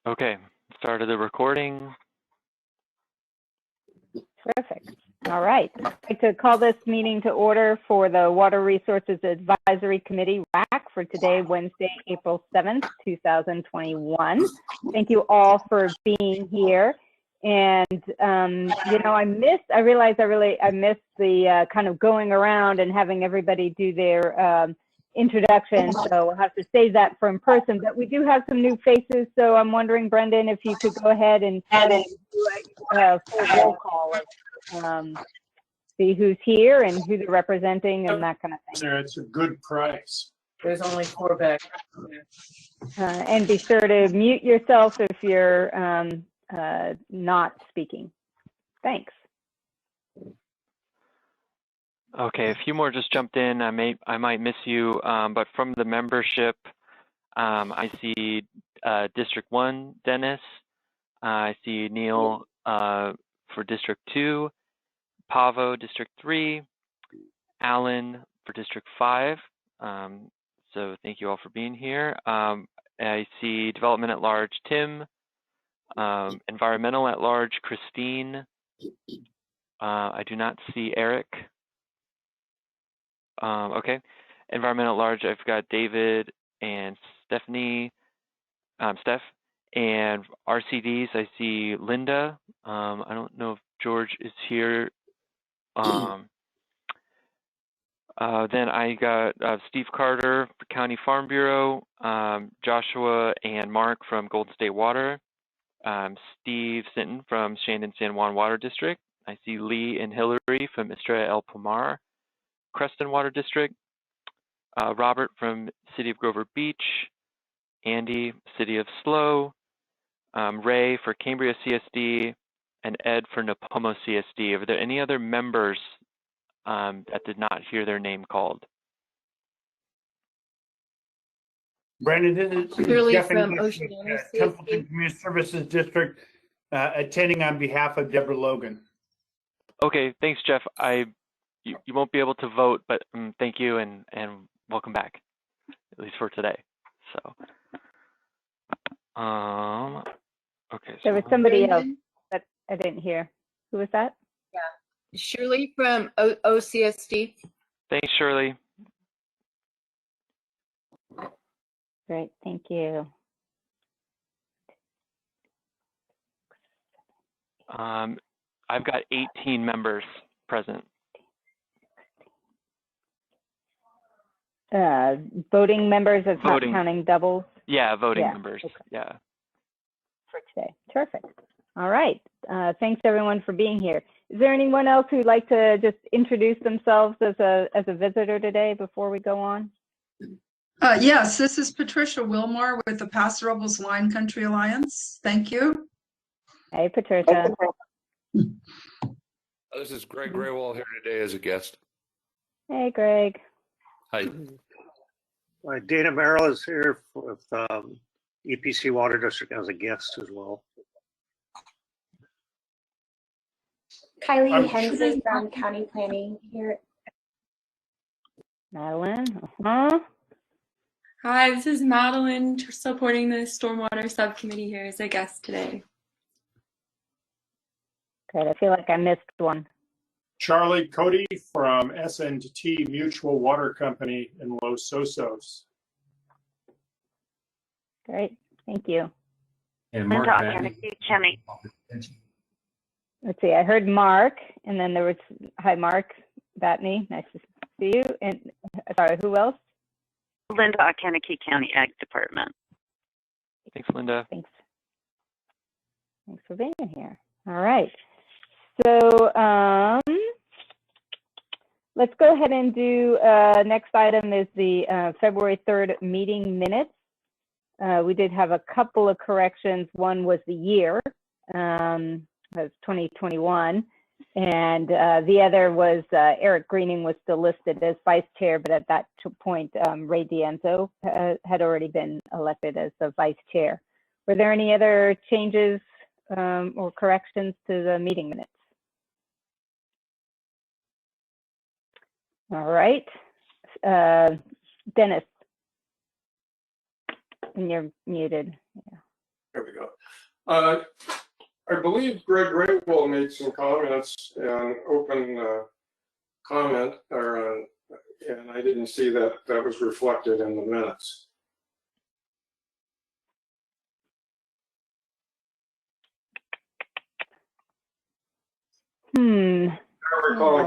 Okay, started the recording. Terrific. All right. I'd like to call this meeting to order for the Water Resources Advisory Committee, WRAC, for today, Wednesday, April 7th, 2021. Thank you all for being here. And, you know, I missed the kind of going around and having everybody do their introduction. So we'll have to save that for in person, but we do have some new faces. So I'm wondering, Brendan, if you could go ahead and do a full roll call of see who's here and who they're representing and that kind of thing. It's a good price. There's only 4 back. And be sure to mute yourself if you're not speaking. Thanks. Okay, a few more just jumped in. I might miss you, but from the membership, I see District 1, Dennis. I see Neil for District 2, Pavo, District 3, Alan for District 5. So thank you all for being here. I see Development at Large, Tim. Environmental at Large, Christine. I do not see Eric. Okay, Environmental at Large, I've got David and Stephanie, Steph, and RCDs, I see Linda. I don't know if George is here. Then I got Steve Carter for County Farm Bureau, Joshua and Mark from Golden State Water, Steve Sinton from Shandon San Juan Water District. I see Lee and Hillary from Estrella El Pomar, Creston Water District, Robert from City of Grover Beach, Andy, City of Slow, Ray for Cambria CSD, and Ed for Napomo CSD. Are there any other members that did not hear their name called? Brandon, this is Shirley Jeff from Oceana Templeton Community Services District, attending on behalf of Deborah Logan. Okay, thanks, Jeff. You won't be able to vote, but thank you and welcome back, at least for today. So, okay. There was somebody else that I didn't hear. Who was that? Yeah, Shirley from OCSD. Thanks, Shirley. Great, thank you. I've got 18 members present. Voting members, it's voting. Not counting doubles? Yeah, voting members, okay. Yeah. For today, terrific. All right, thanks everyone for being here. Is there anyone else who'd like to just introduce themselves as a visitor today before we go on? Yes, this is Patricia Wilmore with the Paso Robles Wine Country Alliance. Thank you. Hey, Patricia. This is Greg Graywall here today as a guest. Hey, Greg. Hi. Dana Merrill is here with EPC Water District as a guest as well. Kylie Hensley from County Planning here. Madeline. Hi, this is Madeline supporting the Stormwater Subcommittee here as a guest today. Great, I feel like I missed one. Charlie Cody from S&T Mutual Water Company in Los Osos. Great, thank you. And Mark County. Let's see, I heard Mark, and then there was, hi Mark Batney, nice to see you. And sorry, who else? Linda, Kankakee County Ag Department. Thanks, Linda. Thanks for being here. All right. So let's go ahead and do, next item is the February 3rd meeting minutes. We did have a couple of corrections. One was the year, was 2021. And the other was Eric Greening was still listed as vice chair, but at that point, Ray D'Enzo had already been elected as the vice chair. Were there any other changes or corrections to the meeting minutes? All right, Dennis, and you're muted. Yeah. There we go. I believe Greg Graywell made some comments and open comment, and I didn't see that that was reflected in the minutes. I recall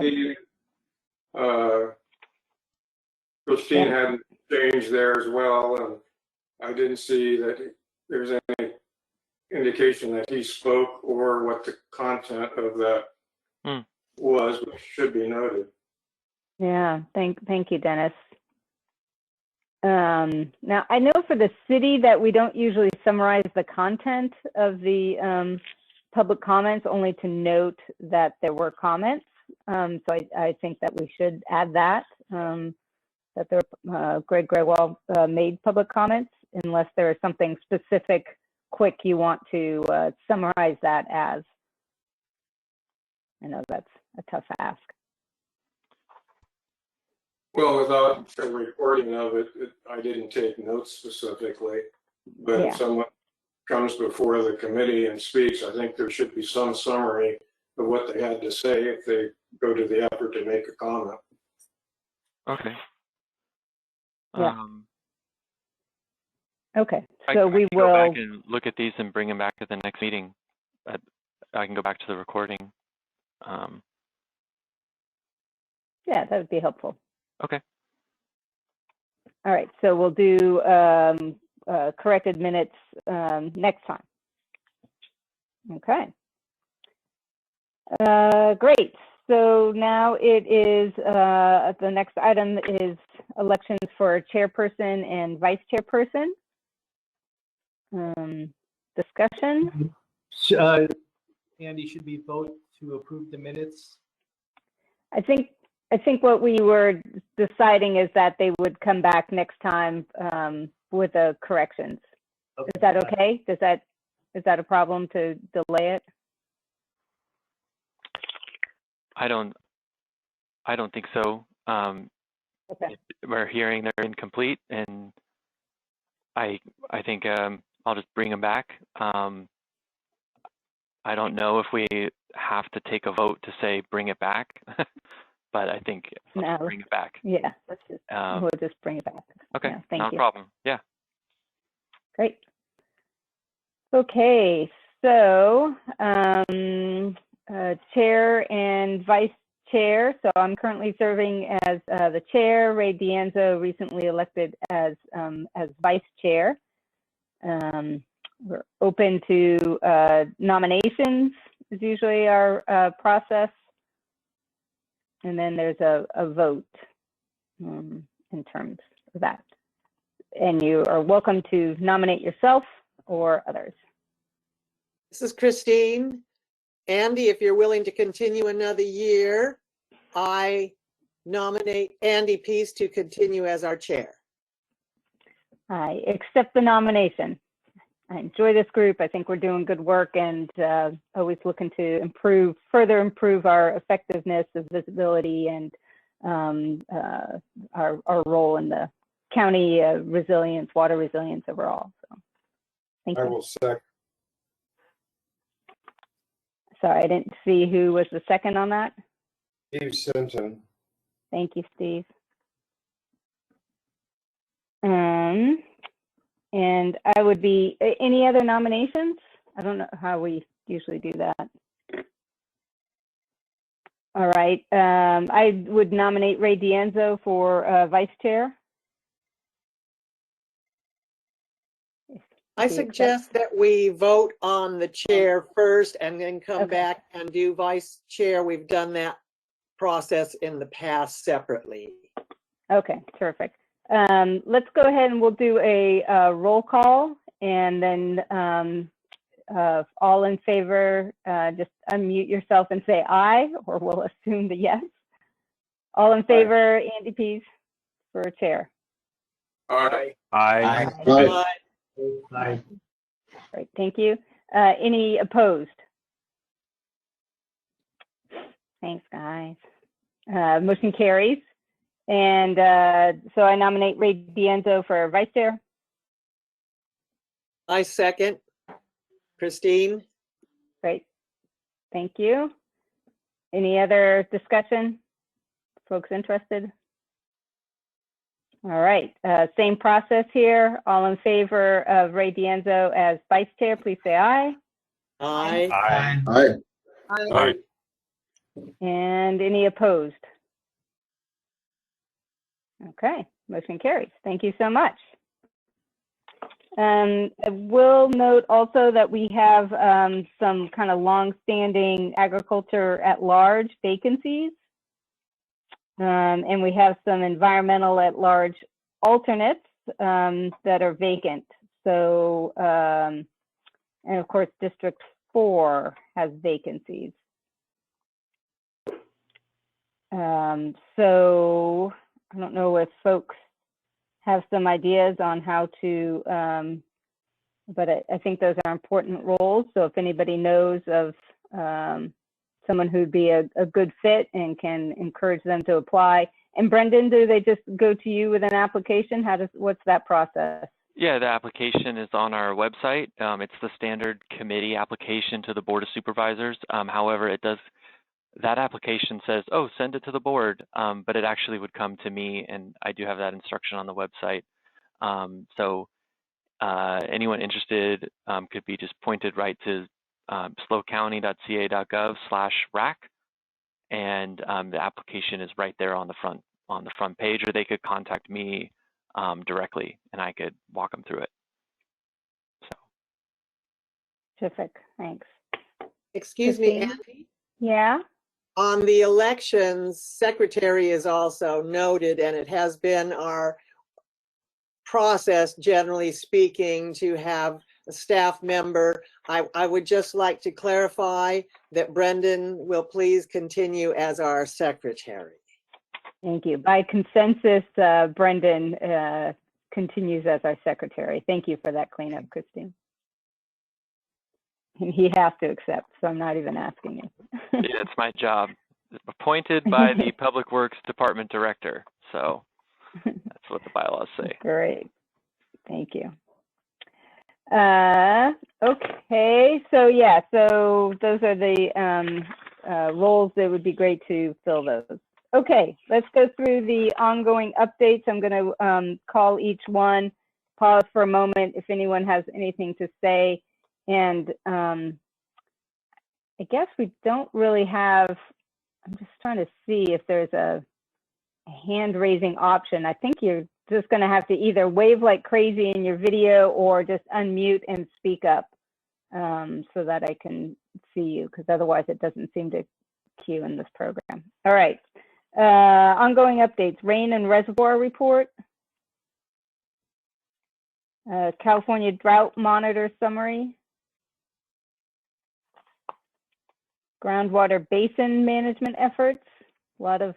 Christine hadn't changed there as well, and I didn't see that there's any indication that he spoke or what the content of that was, which should be noted. Yeah, thank you, Dennis. Now, I know for the city that we don't usually summarize the content of the public comments, only to note that there were comments. So I think that we should add that, that Greg Graywell made public comments, unless there is something specific, quick you want to summarize that as. I know that's a tough ask. Well, without a recording of it, I didn't take notes specifically, but if someone comes before the committee and speaks, I think there should be some summary of what they had to say if they go to the effort to make a comment. Okay. Yeah. Okay, so we will go back and look at these and bring them back to the next meeting. I can go back to the recording. Yeah, that would be helpful. Okay. All right, so we'll do corrected minutes next time. Okay. Great. So now it is, the next item is elections for chairperson and vice chairperson. Discussion? Andy, should we vote to approve the minutes? I think what we were deciding is that they would come back next time with the corrections. Okay. Is that okay? Is that a problem to delay it? I don't think so. Okay. We're hearing they're incomplete, and I think I'll just bring them back. I don't know if we have to take a vote to say bring it back, but I think no. Bring it back. Yeah, let's just, we'll just bring it back. Okay, yeah, thank not you. a problem. Yeah. Great. Okay, so chair and vice chair. So I'm currently serving as the chair. Ray D'Anzo recently elected as vice chair. We're open to nominations is usually our process. And then there's a vote in terms of that. And you are welcome to nominate yourself or others. This is Christine. Andy, if you're willing to continue another year, I nominate Andy Peace to continue as our chair. I accept the nomination. I enjoy this group. I think we're doing good work and always looking to further improve our effectiveness of visibility and our role in the county resilience, water resilience overall. So, thank you. I will second. Sorry, I didn't see who was the second on that. Steve Simpson. Thank you, Steve. And I would be, any other nominations? I don't know how we usually do that. All right, I would nominate Ray D'Anzo for vice chair. I suggest that we vote on the chair first and then come back and do vice chair. We've done that process in the past separately. Okay, terrific. Let's go ahead and we'll do a roll call, and then all in favor, just unmute yourself and say aye, or we'll assume the yes. All in favor, aye. Andy Pease for chair. Aye. Aye. Aye. Aye. Great, thank you. Any opposed? Thanks, guys. Motion carries. And so I nominate Ray D'Anzo for vice chair. I second. Christine? Great. Thank you. Any other discussion? Folks interested? All right, same process here. All in favor of Ray D'Anzo as vice chair, please say aye. Aye. Aye. Aye. And any opposed? Okay, motion carries. Thank you so much. I will note also that we have some kind of long-standing agriculture at large vacancies. And we have some environmental at large alternates that are vacant. So, and of course, District 4 has vacancies. So I don't know if folks have some ideas on how to, but I think those are important roles. So if anybody knows of someone who'd be a good fit and can encourage them to apply. And Brendan, do they just go to you with an application? What's that process? Yeah, the application is on our website. It's the standard committee application to the Board of Supervisors. However, that application says, oh, send it to the board, but it actually would come to me, and I do have that instruction on the website. So anyone interested could be just pointed right to slowcounty.ca.gov/WRAC, and the application is right there on the front page, or they could contact me directly, and I could walk them through it. So. Terrific, thanks. Excuse me, Andy? Yeah? On the elections, secretary is also noted, and it has been our process, generally speaking, to have a staff member. I would just like to clarify that Brendan will please continue as our secretary. Thank you. By consensus, Brendan continues as our secretary. Thank you for that cleanup, Christine. He has to accept, so I'm not even asking you. Yeah, it's my job. Appointed by the Public Works Department Director. So that's what the bylaws say. Great. Thank you. Okay, so yeah, so those are the roles that would be great to fill those. Okay, let's go through the ongoing updates. I'm going to call each one, pause for a moment if anyone has anything to say. And I guess we don't really have, I'm just trying to see if there's a hand raising option. I think you're just going to have to either wave like crazy in your video or just unmute and speak up so that I can see you, because otherwise it doesn't seem to queue in this program. All right. Ongoing updates, rain and reservoir report. California drought monitor summary. Groundwater basin management efforts. A lot of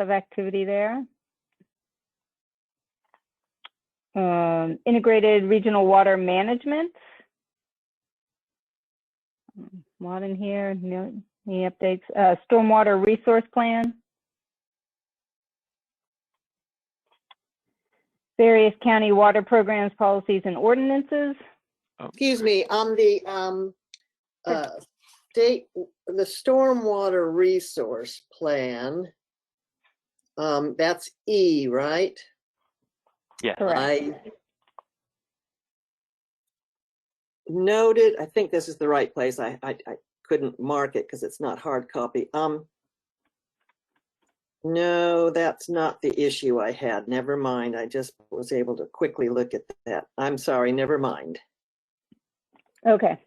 activity there. Integrated regional water management. A lot in here. Any updates? Stormwater resource plan. Various county water programs, policies, and ordinances. Excuse me, on the the stormwater resource plan, that's E, right? Yeah. Correct. I noted, I think this is the right place. I couldn't mark it because it's not hard copy. No, that's not the issue I had. Never mind. I just was able to quickly look at that. I'm sorry, never mind. Okay.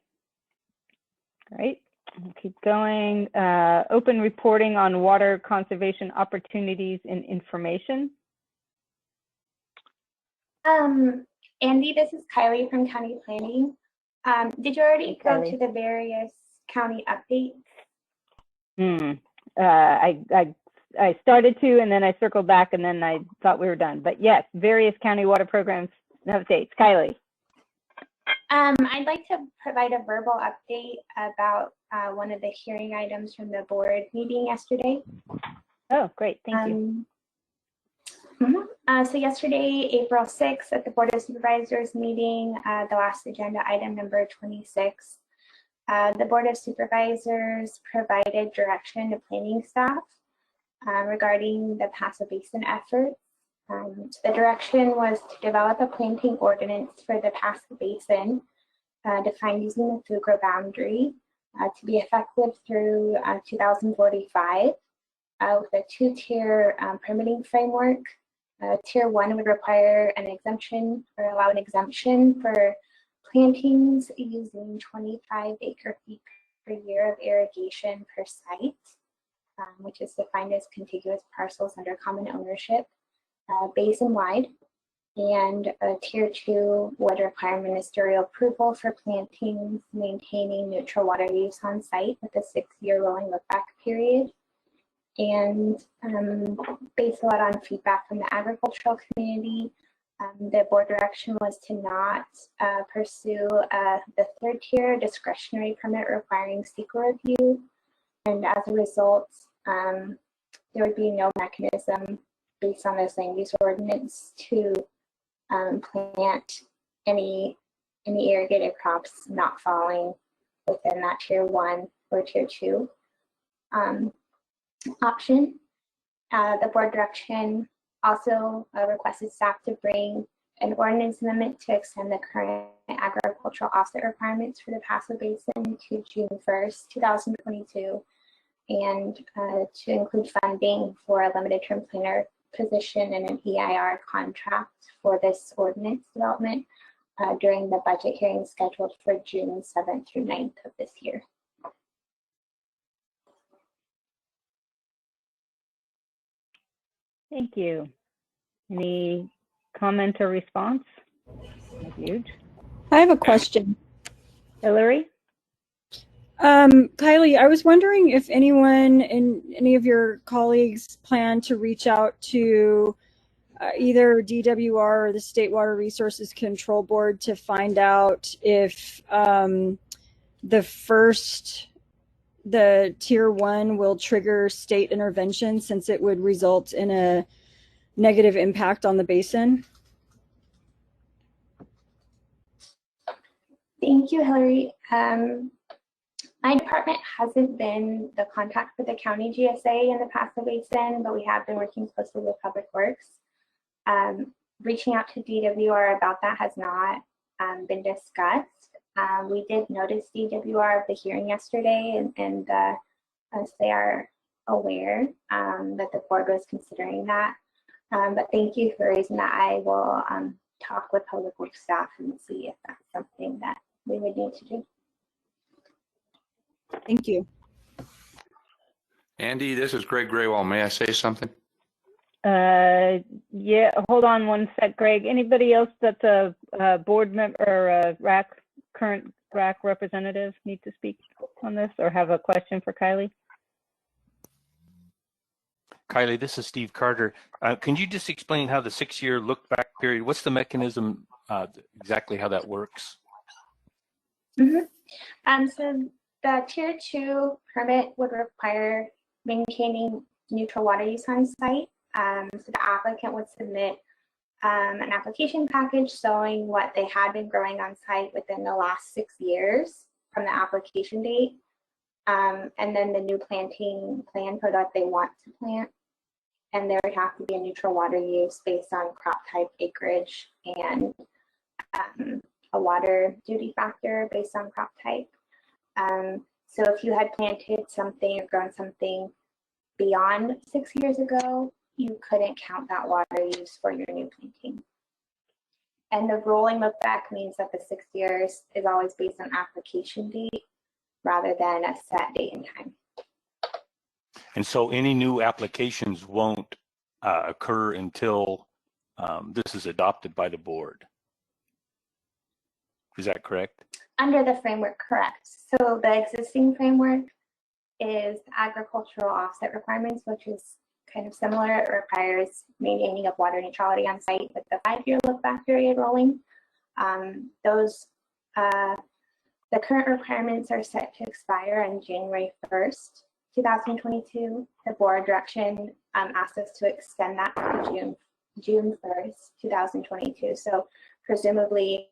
Great. We'll keep going. Open reporting on water conservation opportunities and information. Andy, this is Kylie from County Planning. Did you already go to the various county updates? I started to, and then I circled back, and then I thought we were done. But yes, various county water programs updates. Kylie. I'd like to provide a verbal update about one of the hearing items from the board meeting yesterday. Oh, great. Thank you. So yesterday, April 6th, at the Board of Supervisors meeting, the last agenda item, number 26, The Board of Supervisors provided direction to planning staff regarding the Paso Basin efforts. The direction was to develop a planting ordinance for the Paso Basin, defined using the FUGRA boundary, to be effective through 2045 with a two-tier permitting framework. Tier 1 would require an exemption or allow an exemption for plantings using 25 acre-feet per year of irrigation per site, which is defined as contiguous parcels under common ownership, basin-wide. And Tier 2 would require ministerial approval for plantings maintaining neutral water use on site with a 6-year rolling look-back period. And based a lot on feedback from the agricultural community, the board direction was to not pursue the 3rd tier discretionary permit requiring SEQA review. And as a result, there would be no mechanism based on this land use ordinance to plant any irrigated crops not falling within that Tier 1 or Tier 2 option. The board direction also requested staff to bring an ordinance amendment to extend the current agricultural offset requirements for the Paso Basin to June 1st, 2022, and to include funding for a limited term planner position and an EIR contract for this ordinance development during the budget hearing scheduled for June 7th through 9th of this year. Thank you. Any comment or response? Huge. I have a question. Hillary? Kylie, I was wondering if anyone and any of your colleagues plan to reach out to either DWR or the State Water Resources Control Board to find out if the Tier 1 will trigger state intervention, since it would result in a negative impact on the basin. Thank you, Hillary. My department hasn't been the contact for the county GSA in the Paso Basin, but we have been working closely with Public Works. Reaching out to DWR about that has not been discussed. We did notice DWR of the hearing yesterday, and as they are aware that the board was considering that. But thank you for raising that. I will talk with Public Works staff and see if that's something that we would need to do. Thank you. Andy, this is Greg Graywall. May I say something? Yeah, hold on one sec, Greg. Anybody else that's a board member or a WRAC, current WRAC representative need to speak on this or have a question for Kylie? Kylie, this is Steve Carter. Can you just explain how the 6-year look-back period, what's the mechanism, exactly how that works? Mm-hmm. So the Tier 2 permit would require maintaining neutral water use on site. So the applicant would submit an application package showing what they had been growing on site within the last 6 years from the application date, and then the new planting plan for what they want to plant. And there would have to be a neutral water use based on crop type, acreage, and a water duty factor based on crop type. So if you had planted something or grown something beyond 6 years ago, you couldn't count that water use for your new planting. And the rolling look back means that the 6 years is always based on application date rather than a set date and time. And so any new applications won't occur until this is adopted by the board. Is that correct? Under the framework, correct. So the existing framework is agricultural offset requirements, which is kind of similar. It requires maintaining of water neutrality on site with the 5-year look back period rolling. The current requirements are set to expire on January 1st, 2022. The board direction asked us to extend that to June 1st, 2022. So presumably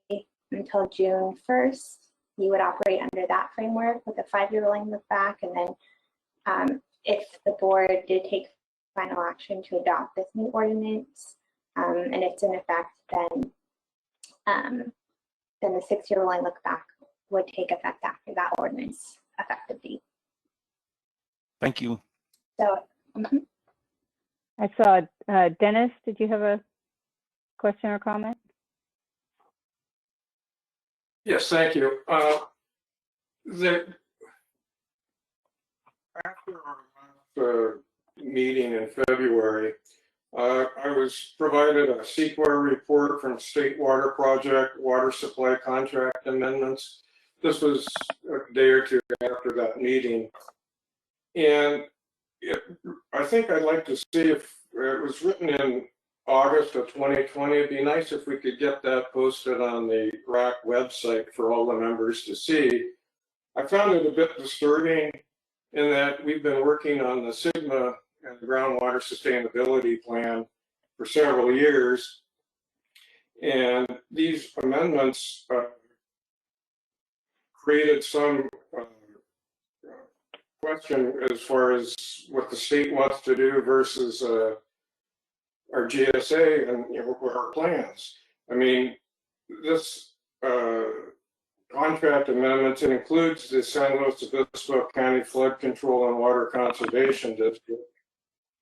until June 1st, you would operate under that framework with a 5-year rolling look back. And then if the board did take final action to adopt this new ordinance and it's in effect, then the 6-year rolling look back would take effect after that ordinance effective date. Thank you. So, I saw Dennis, did you have a question or comment? Yes, thank you. After our meeting in February, I was provided a CEQA report from State Water Project Water Supply Contract Amendments. This was a day or two after that meeting. And I think I'd like to see if it was written in August of 2020. It'd be nice if we could get that posted on the WRAC website for all the members to see. I found it a bit disturbing in that we've been working on the SIGMA and the groundwater sustainability plan for several years. And these amendments created some question as far as what the state wants to do versus our GSA and our plans. I mean, this contract amendment, it includes the San Luis Obispo County Flood Control and Water Conservation District,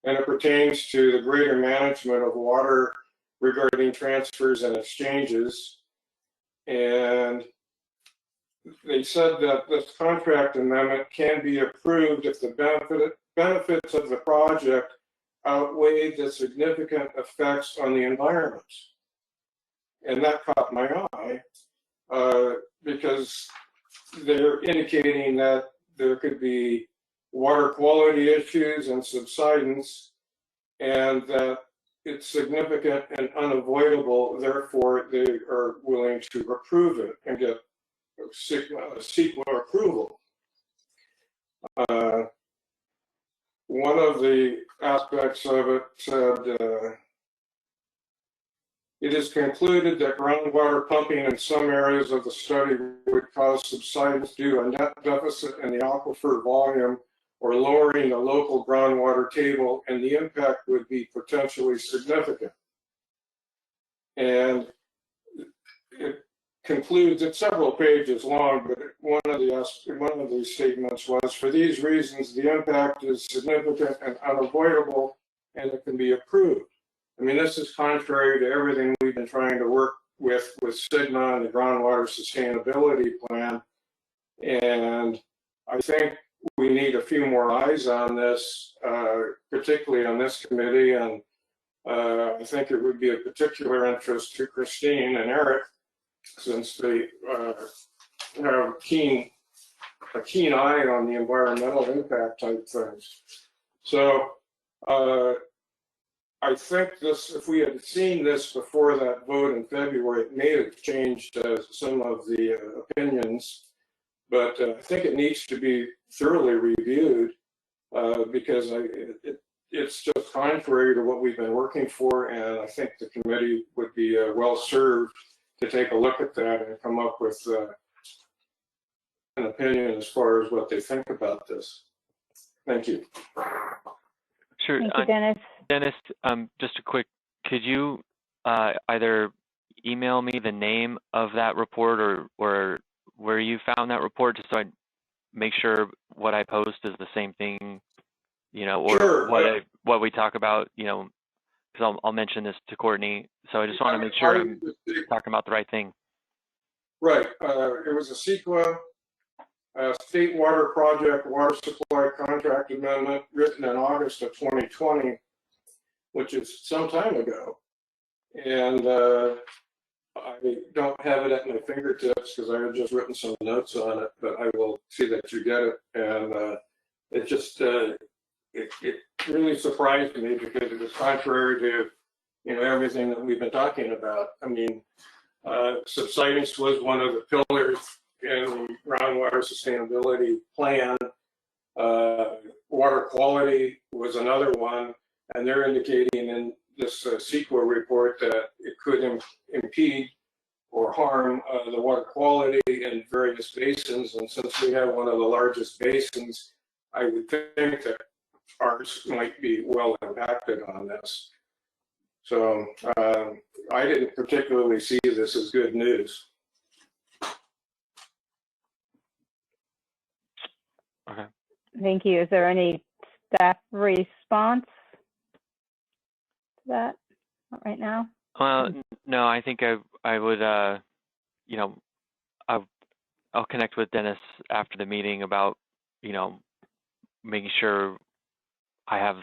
and it pertains to the greater management of water regarding transfers and exchanges. And they said that this contract amendment can be approved if the benefits of the project outweigh the significant effects on the environment. And that caught my eye because they're indicating that there could be water quality issues and subsidence, and that it's significant and unavoidable. Therefore, they are willing to approve it and get CEQA approval. One of the aspects of it said, it is concluded that groundwater pumping in some areas of the study would cause subsidence due to a net deficit in the aquifer volume or lowering the local groundwater table, and the impact would be potentially significant. And it concludes, it's several pages long, but one of the statements was, for these reasons, the impact is significant and unavoidable, and it can be approved. I mean, this is contrary to everything we've been trying to work with SIGMA and the groundwater sustainability plan. And I think we need a few more eyes on this, particularly on this committee. And I think it would be of particular interest to Christine and Eric, since they have a keen eye on the environmental impact type things. So I think this, if we had seen this before that vote in February, it may have changed some of the opinions, but I think it needs to be thoroughly reviewed because it's just contrary to what we've been working for, and I think the committee would be well served to take a look at that and come up with an opinion as far as what they think about this. Thank you. Sure. Thank you, Dennis. Dennis, just a quick, could you either email me the name of that report or where you found that report, just so I make sure what I post is the same thing, or sure. what we talk about, because I'll mention this to Courtney. So I just want to make sure I'm talking about the right thing. Right. It was a CEQA, State Water Project Water Supply Contract Amendment written in August of 2020, which is some time ago. And I don't have it at my fingertips because I have just written some notes on it, but I will see that you get it. And it just, it really surprised me because it was contrary to, everything that we've been talking about. I mean, subsidence was one of the pillars in the groundwater sustainability plan. Water quality was another one, and they're indicating in this CEQA report that it could impede or harm the water quality in various basins. And since we have one of the largest basins, I would think that ours might be well impacted on this. So I didn't particularly see this as good news. Okay. Thank you. Is there any staff response to that? Not right now. No, I think I would, you know, I'll connect with Dennis after the meeting about, you know, making sure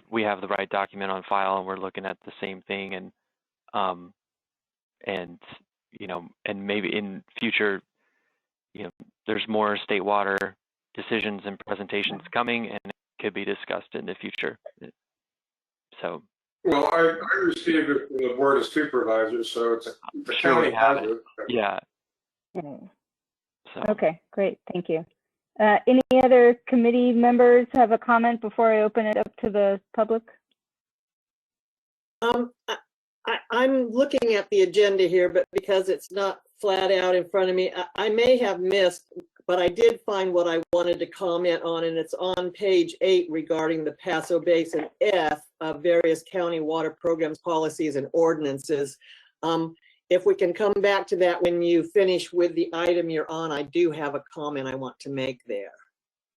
we have the right document on file and we're looking at the same thing, and you know, and maybe in future, you know, there's more state water decisions and presentations coming, and it could be discussed in the future. So. Well, I received it from the Board of Supervisors, so it's the county has it. Yeah. So. So. Okay, great. Thank you. Any other committee members have a comment before I open it up to the public? I'm looking at the agenda here, but because it's not flat out in front of me, I may have missed, but I did find what I wanted to comment on, and it's on page 8 regarding the Paso Basin F of various county water programs, policies, and ordinances. If we can come back to that when you finish with the item you're on, I do have a comment I want to make there,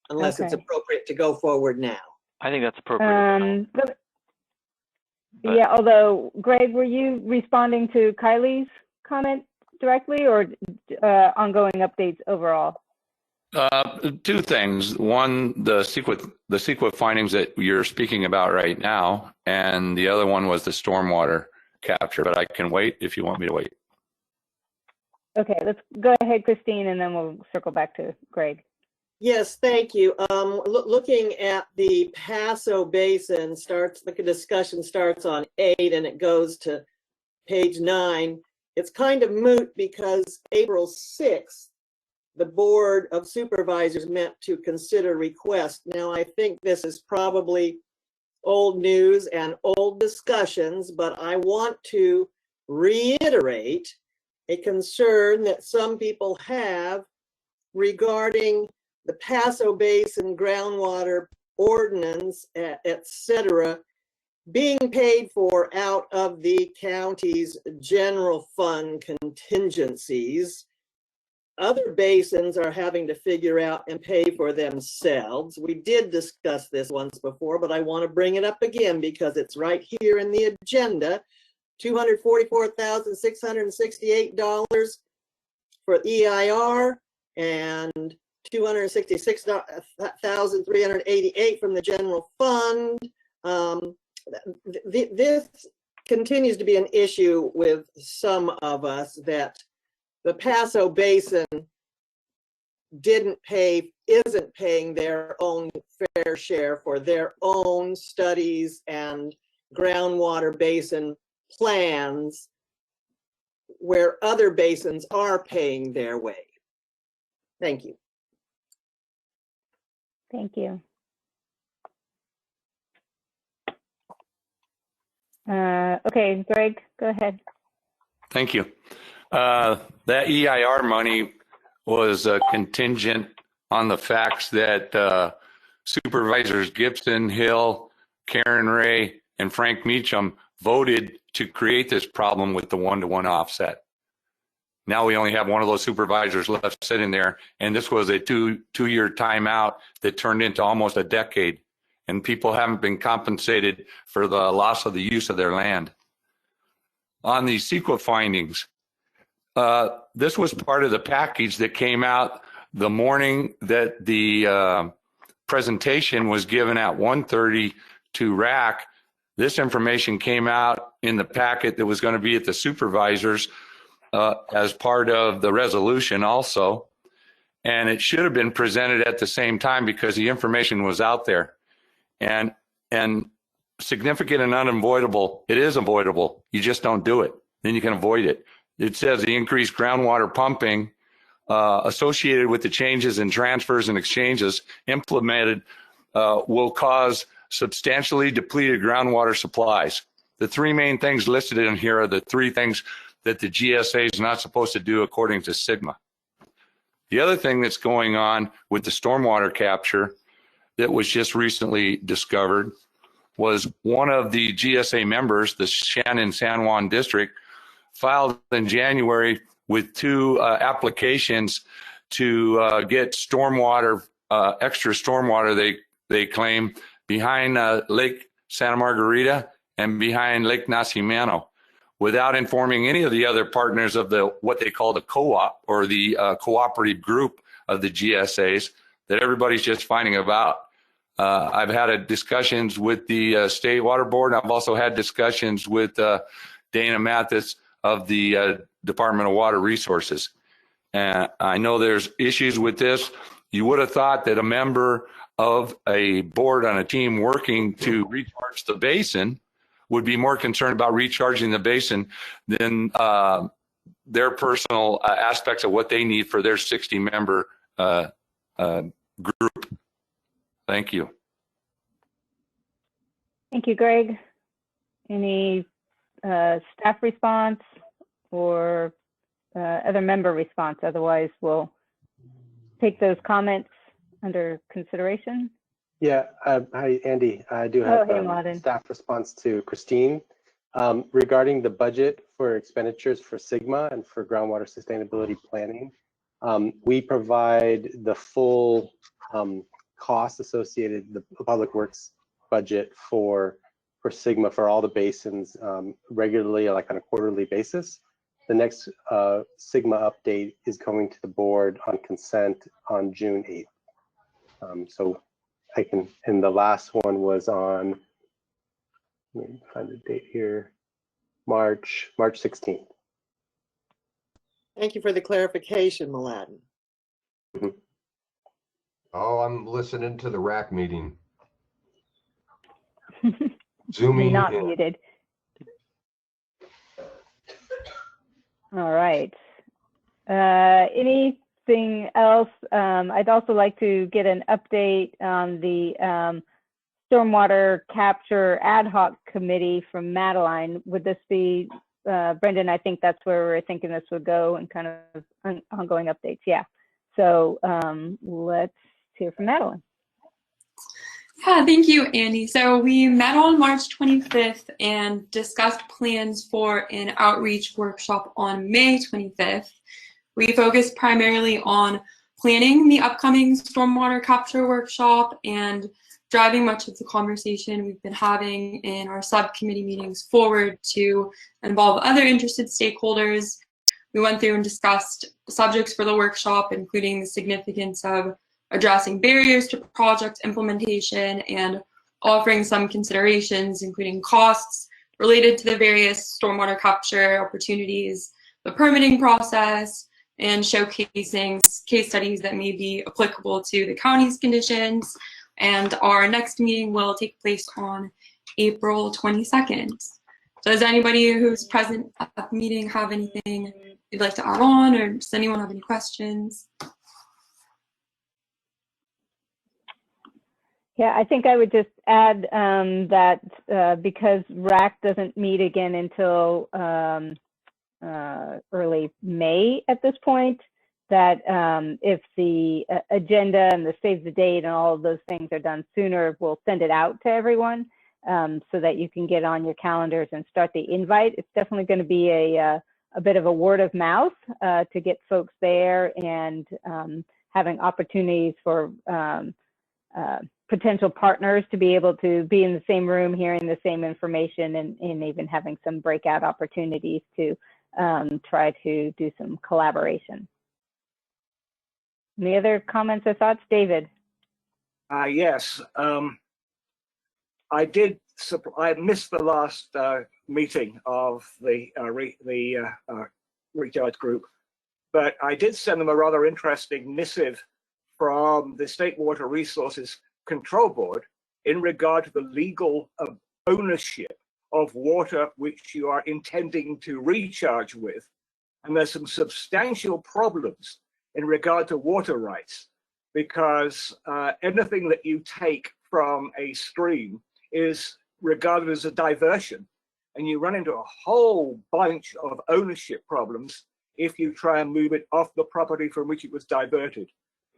unless it's appropriate to go forward now. I think that's appropriate. Yeah, although, Greg, were you responding to Kylie's comment directly, or ongoing updates overall? Two things. One, the CEQA findings that you're speaking about right now, and the other one was the stormwater capture, but I can wait if you want me to wait. Okay, let's go ahead, Christine, and then we'll circle back to Greg. Yes, thank you. Looking at the Paso Basin, the discussion starts on 8 and it goes to page 9. It's kind of moot because April 6th, the Board of Supervisors met to consider request. Now, I think this is probably old news and old discussions, but I want to reiterate a concern that some people have regarding the Paso Basin groundwater ordinance, etc., being paid for out of the county's general fund contingencies. Other basins are having to figure out and pay for themselves. We did discuss this once before, but I want to bring it up again because it's right here in the agenda. $244,668 for EIR and $266,388 from the general fund. This continues to be an issue with some of us, that the Paso Basin isn't paying their own fair share for their own studies and groundwater basin plans, where other basins are paying their way. Thank you. Thank you. Okay, Greg, go ahead. Thank you. That EIR money was contingent on the facts that Supervisors Gibson, Hill, Karen Ray, and Frank Meacham voted to create this problem with the one-to-one offset. Now we only have one of those supervisors left sitting there, and this was a two-year timeout that turned into almost a decade, and people haven't been compensated for the loss of the use of their land. On the CEQA findings, this was part of the package that came out the morning that the presentation was given at 1:30 to WRAC. This information came out in the packet that was going to be at the supervisors as part of the resolution also. And it should have been presented at the same time because the information was out there. And significant and unavoidable, it is avoidable. You just don't do it. Then you can avoid it. It says the increased groundwater pumping associated with the changes in transfers and exchanges implemented will cause substantially depleted groundwater supplies. The three main things listed in here are the three things that the GSA is not supposed to do according to Sigma. The other thing that's going on with the stormwater capture that was just recently discovered was one of the GSA members, the Shannon San Juan District, filed in January with 2 applications to get stormwater, extra stormwater, they claim, behind Lake Santa Margarita and behind Lake Nacimiento, without informing any of the other partners of the what they call the co-op or the cooperative group of the GSAs that everybody's just finding about. I've had discussions with the State Water Board. I've also had discussions with Dana Mathis of the Department of Water Resources. And I know there's issues with this. You would have thought that a member of a board on a team working to recharge the basin would be more concerned about recharging the basin than their personal aspects of what they need for their 60-member group. Thank you. Thank you, Greg. Any staff response or other member response? Otherwise, we'll take those comments under consideration. Yeah, hi, Andy. I do have staff response to Christine. Regarding the budget for expenditures for Sigma and for groundwater sustainability planning, we provide the full cost associated the public works budget for Sigma for all the basins regularly, like on a quarterly basis. The next Sigma update is going to the board on consent on June 8th. So I can, and the last one was on, let me find the date here, March 16th. Thank you for the clarification, Mladen. Mm-hmm. Oh, I'm listening to the WRAC meeting. Zooming Not in. muted. All right. Anything else? I'd also like to get an update on the stormwater capture ad hoc committee from Madeline. Would this be, Brendan, I think that's where we're thinking this would go, and kind of ongoing updates. Yeah. So let's hear from Madeline. Yeah, thank you, Andy. So we met on March 25th and discussed plans for an outreach workshop on May 25th. We focused primarily on planning the upcoming stormwater capture workshop and driving much of the conversation we've been having in our subcommittee meetings forward to involve other interested stakeholders. We went through and discussed subjects for the workshop, including the significance of addressing barriers to project implementation and offering some considerations, including costs related to the various stormwater capture opportunities, the permitting process, and showcasing case studies that may be applicable to the county's conditions. And our next meeting will take place on April 22nd. So does anybody who's present at the meeting have anything you'd like to add on, or does anyone have any questions? Yeah, I think I would just add that because WRAC doesn't meet again until early May at this point, that if the agenda and the save the date and all of those things are done sooner, we'll send it out to everyone so that you can get on your calendars and start the invite. It's definitely going to be a bit of a word of mouth to get folks there, and having opportunities for potential partners to be able to be in the same room, hearing the same information, and even having some breakout opportunities to try to do some collaboration. Any other comments or thoughts, David? Yes, I missed the last meeting of the recharge group, but I did send them a rather interesting missive from the State Water Resources Control Board in regard to the legal ownership of water which you are intending to recharge with. And there's some substantial problems in regard to water rights, because anything that you take from a stream is regarded as a diversion. and you run into a whole bunch of ownership problems if you try and move it off the property from which it was diverted.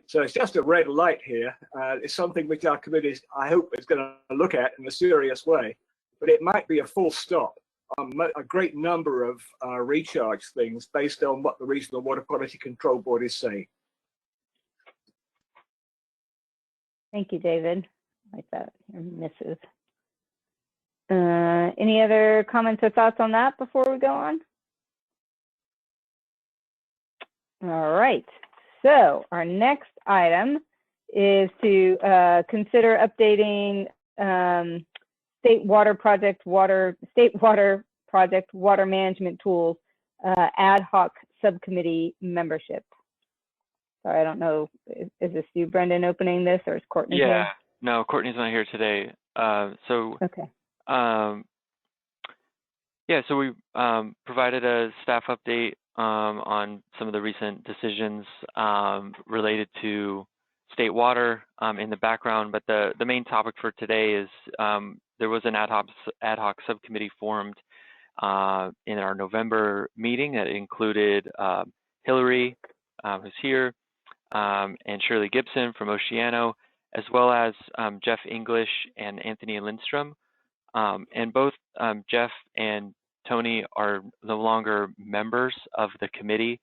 So it's just a red light here. It's something which our committee, I hope, is going to look at in a serious way, but it might be a full stop on a great number of recharge things based on what the Regional Water Quality Control Board is saying. Thank you, David. I like that. Your misses. Any other comments or thoughts on that before we go on? All right. So our next item is to consider updating state water project water management tools ad hoc subcommittee membership. Sorry, I don't know. Is this you, Brendan, opening this, or is Courtney here? No, Courtney's not here today. Okay. So we provided a staff update on some of the recent decisions related to state water in the background, but the main topic for today is there was an ad hoc subcommittee formed in our November meeting that included Hillary, who's here, and Shirley Gibson from Oceano, as well as Jeff English and Anthony Lindstrom. And both Jeff and Tony are no longer members of the committee.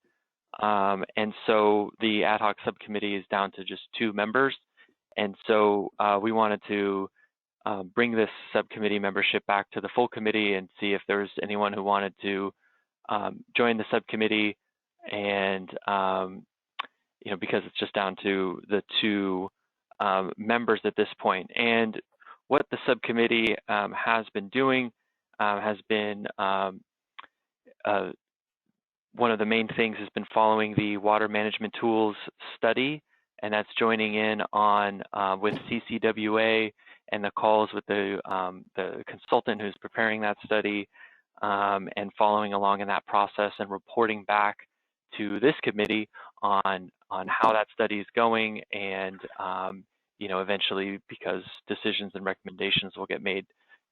And so the ad hoc subcommittee is down to just 2 members. And so we wanted to bring this subcommittee membership back to the full committee and see if there's anyone who wanted to join the subcommittee. And because it's just down to the 2 members at this point. And what the subcommittee has been doing has been one of the main things has been following the water management tools study, and that's joining in on with CCWA and the calls with the consultant who's preparing that study, and following along in that process and reporting back to this committee on how that study is going, and eventually, because decisions and recommendations will get made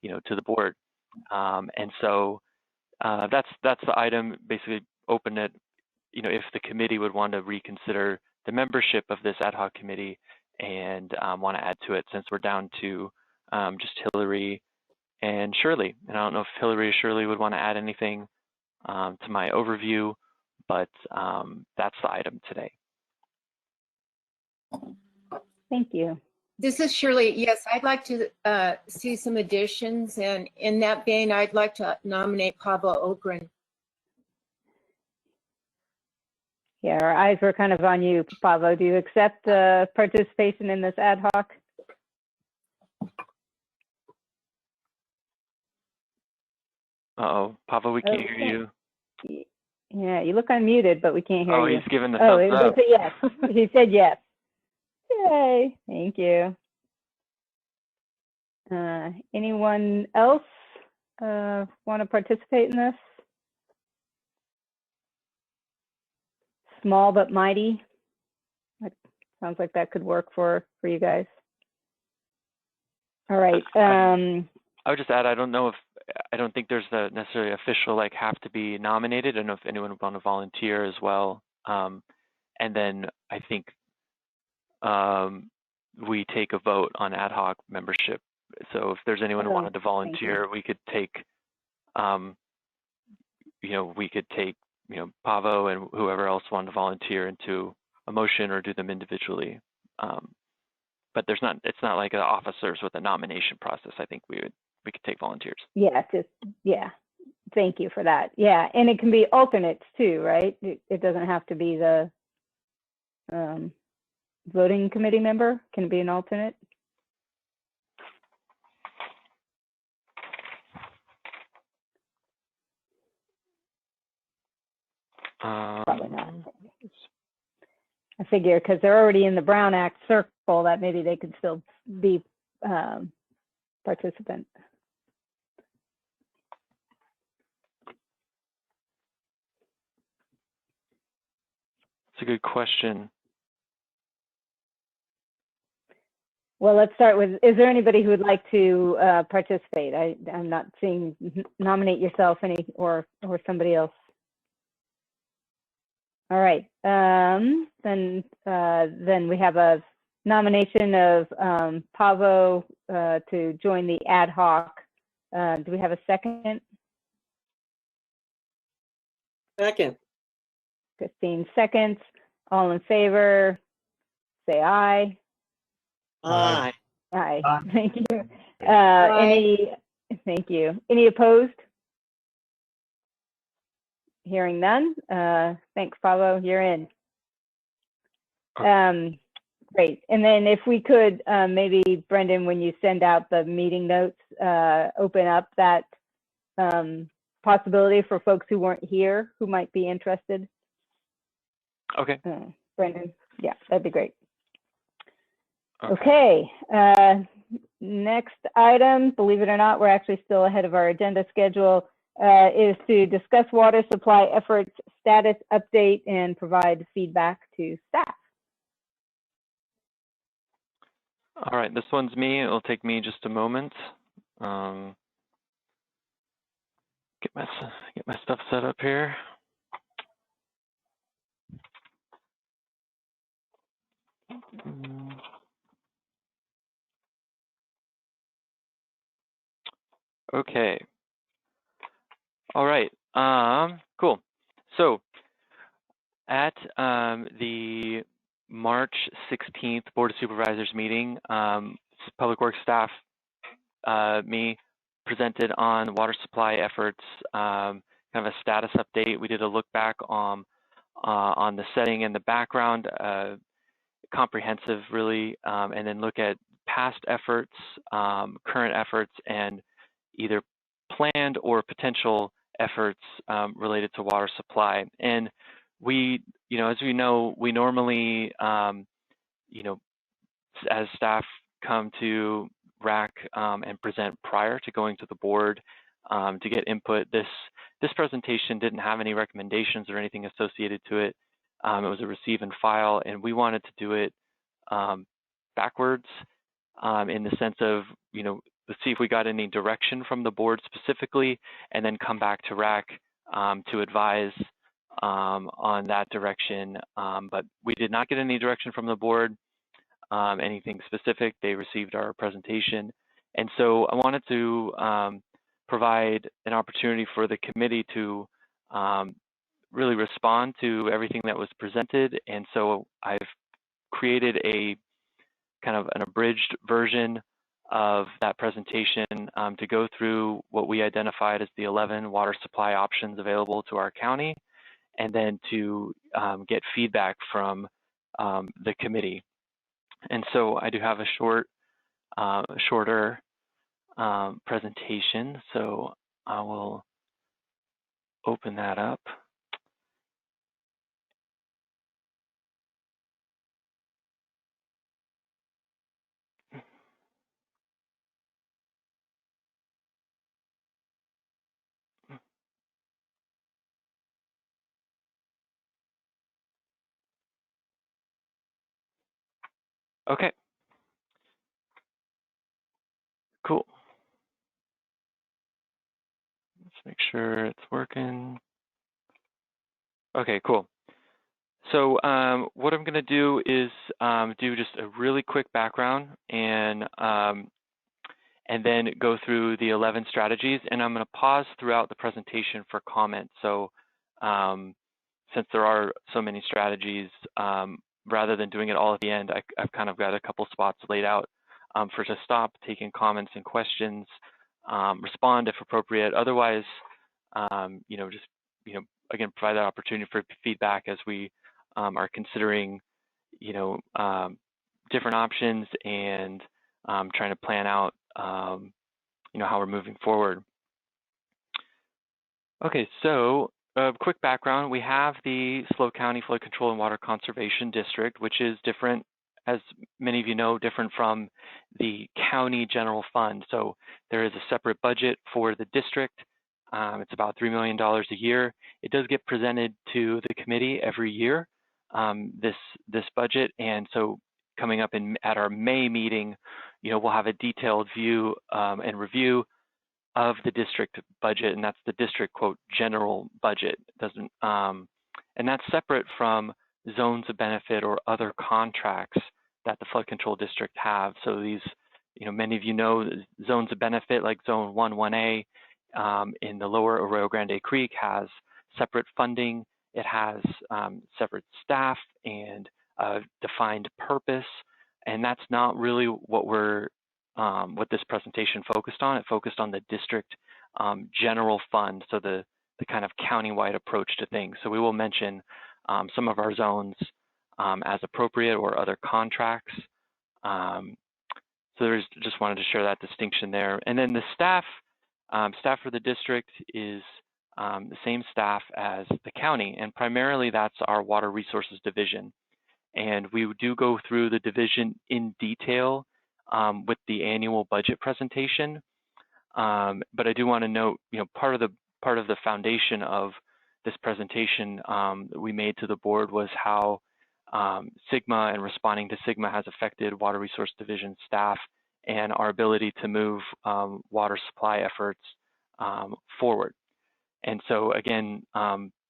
to the board. And so that's the item. Basically open it, if the committee would want to reconsider the membership of this ad hoc committee and want to add to it, since we're down to just Hillary and Shirley. And I don't know if Hillary or Shirley would want to add anything to my overview, but that's the item today. Thank you. This is Shirley. Yes, I'd like to see some additions, and in that vein, I'd like to nominate Pavel Ogren. Yeah, our eyes were kind of on you, Pavel. Do you accept participation in this ad hoc? Uh-oh, Pavel, we can't hear you. Yeah, you look unmuted, but we can't hear you. Oh, he's giving the thumbs up. Yes. He said yes. Yay, thank you. Anyone else want to participate in this? Small but mighty. That sounds like that could work for you guys. All right. I would just add, I don't think there's a necessarily official have to be nominated. I don't know if anyone would want to volunteer as well. And then I think we take a vote on ad hoc membership. So if there's anyone who wanted to volunteer, we could take, Pavo and whoever else wanted to volunteer into a motion or do them individually. But it's not like officers with a nomination process. I think we could take volunteers. Yeah, thank you for that. Yeah, and it can be alternates too, right? It doesn't have to be the voting committee member. Can it be an alternate? Probably not. I figure because they're already in the Brown Act circle that maybe they could still be participant. It's a good question. Well, let's start with, is there anybody who would like to participate? I'm not seeing, nominate yourself or somebody else. All right, then we have a nomination of Pavo to join the ad hoc. Do we have a second? Second. Christine seconds. All in favor, say aye. Aye. Aye. Thank you. Aye. Thank you. Any opposed? Hearing none. Thanks, Pablo. You're in. Great. And then if we could, maybe Brendan, when you send out the meeting notes, open up that possibility for folks who weren't here who might be interested. Okay. Brendan, yeah, that'd be great. Okay. Next item, believe it or not, we're actually still ahead of our agenda schedule, is to discuss water supply efforts, status update, and provide feedback to staff. All right, this one's me. It'll take me just a moment. Get my stuff set up here. Okay. All right. Cool. So at the March 16th Board of Supervisors meeting, Public Works staff, me, presented on water supply efforts, kind of a status update. We did a look back on the setting and the background, comprehensive really, and then look at past efforts, current efforts, and either planned or potential efforts related to water supply. And we, as we know, we normally, as staff come to WRAC and present prior to going to the board to get input. This presentation didn't have any recommendations or anything associated to it. It was a receive and file, and we wanted to do it backwards in the sense of, let's see if we got any direction from the board specifically, and then come back to WRAC to advise on that direction. But we did not get any direction from the board, anything specific. They received our presentation. And so I wanted to provide an opportunity for the committee to really respond to everything that was presented. And so I've created a kind of an abridged version of that presentation to go through what we identified as the 11 water supply options available to our county, and then to get feedback from the committee. And so I do have a shorter presentation, so I will open that up. Okay. Cool. Let's make sure it's working. Okay, cool. So what I'm going to do is do just a really quick background and then go through the 11 strategies. And I'm going to pause throughout the presentation for comments. So since there are so many strategies, rather than doing it all at the end, I've kind of got a couple spots laid out for to stop, taking comments and questions, respond if appropriate. Otherwise, just, again, provide that opportunity for feedback as we are considering, different options and trying to plan out, how we're moving forward. Okay, so a quick background. We have the SLO County Flood Control and Water Conservation District, which is different, as many of you know, different from the county general fund. So there is a separate budget for the district. It's about $3 million a year. It does get presented to the committee every year, this budget, and so coming up at our May meeting, we'll have a detailed view and review of the district budget, and that's the district, quote, general budget. And that's separate from zones of benefit or other contracts that the flood control district have. So these, many of you know, zones of benefit like Zone 1, 1A in the lower Arroyo Grande Creek has separate funding. It has separate staff and defined purpose, and that's not really what what this presentation focused on. It focused on the district general fund, so the kind of countywide approach to things. So we will mention some of our zones as appropriate or other contracts. So just wanted to share that distinction there. And then the staff for the district is the same staff as the county, and primarily that's our Water Resources Division. And we do go through the division in detail with the annual budget presentation. But I do want to note, part of the foundation of this presentation that we made to the board was how SGMA and responding to SGMA has affected Water Resource Division staff and our ability to move water supply efforts forward. And so again,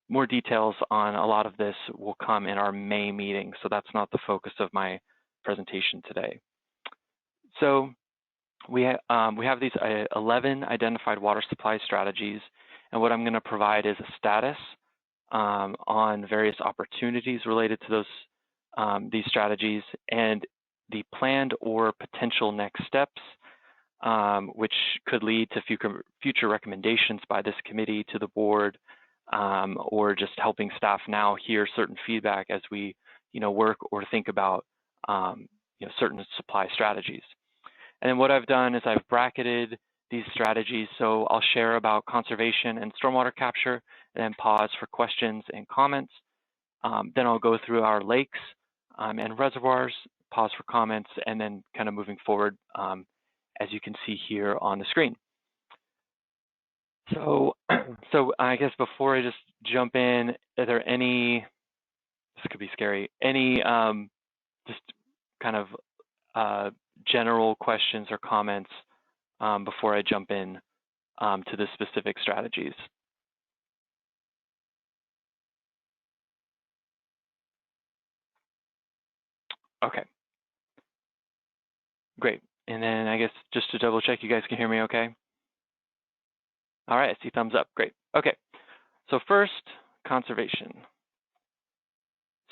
more details on a lot of this will come in our May meeting, so that's not the focus of my presentation today. So we have these 11 identified water supply strategies, and what I'm going to provide is a status on various opportunities related to these strategies and the planned or potential next steps, which could lead to future recommendations by this committee to the board, or just helping staff now hear certain feedback as we work or think about certain supply strategies. And then what I've done is I've bracketed these strategies, so I'll share about conservation and stormwater capture, and then pause for questions and comments. Then I'll go through our lakes and reservoirs, pause for comments, and then kind of moving forward as you can see here on the screen. So I guess before I just jump in, are there any, this could be scary, any just kind of general questions or comments before I jump in to the specific strategies? Okay, great. And then I guess just to double check, you guys can hear me okay? All right, I see thumbs up, great. Okay, so first, conservation.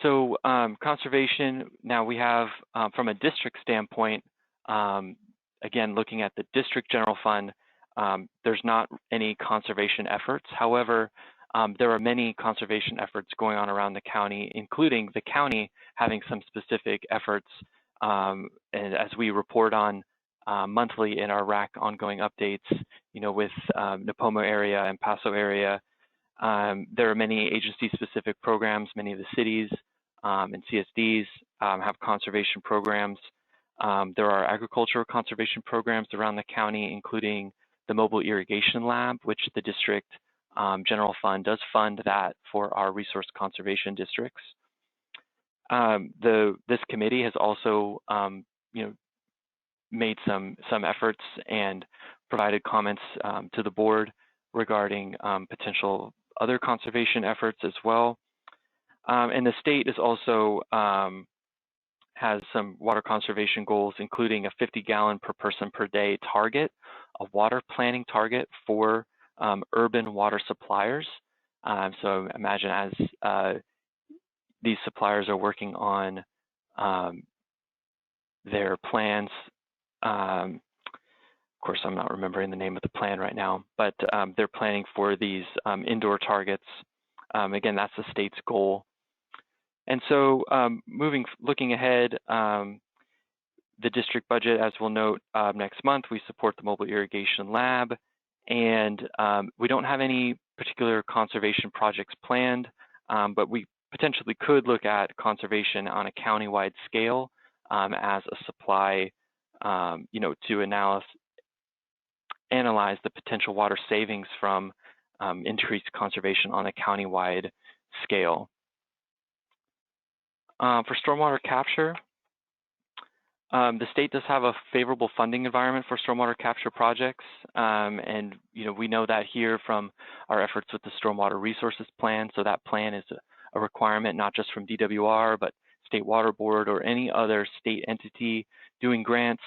So conservation, now we have, from a district standpoint, again, looking at the district general fund, there's not any conservation efforts. However, there are many conservation efforts going on around the county, including the county having some specific efforts. And as we report on monthly in our WRAC ongoing updates, with Nipomo area and Paso area, there are many agency-specific programs. Many of the cities and CSDs have conservation programs. There are agricultural conservation programs around the county, including the Mobile Irrigation Lab, which the district general fund does fund that for our resource conservation districts. This committee has also, made some efforts and provided comments to the board regarding potential other conservation efforts as well. And the state is also has some water conservation goals, including a 50-gallon per person per day target, a water planning target for urban water suppliers. So imagine as these suppliers are working on their plans. Of course, I'm not remembering the name of the plan right now, but they're planning for these indoor targets. Again, that's the state's goal. And so looking ahead, the district budget, as we'll note next month, we support the Mobile Irrigation Lab, and we don't have any particular conservation projects planned, but we potentially could look at conservation on a countywide scale as a supply, to analyze the potential water savings from increased conservation on a countywide scale. For stormwater capture, The state does have a favorable funding environment for stormwater capture projects, and we know that here from our efforts with the Stormwater Resources Plan. So that plan is a requirement not just from DWR, but State Water Board or any other state entity doing grants.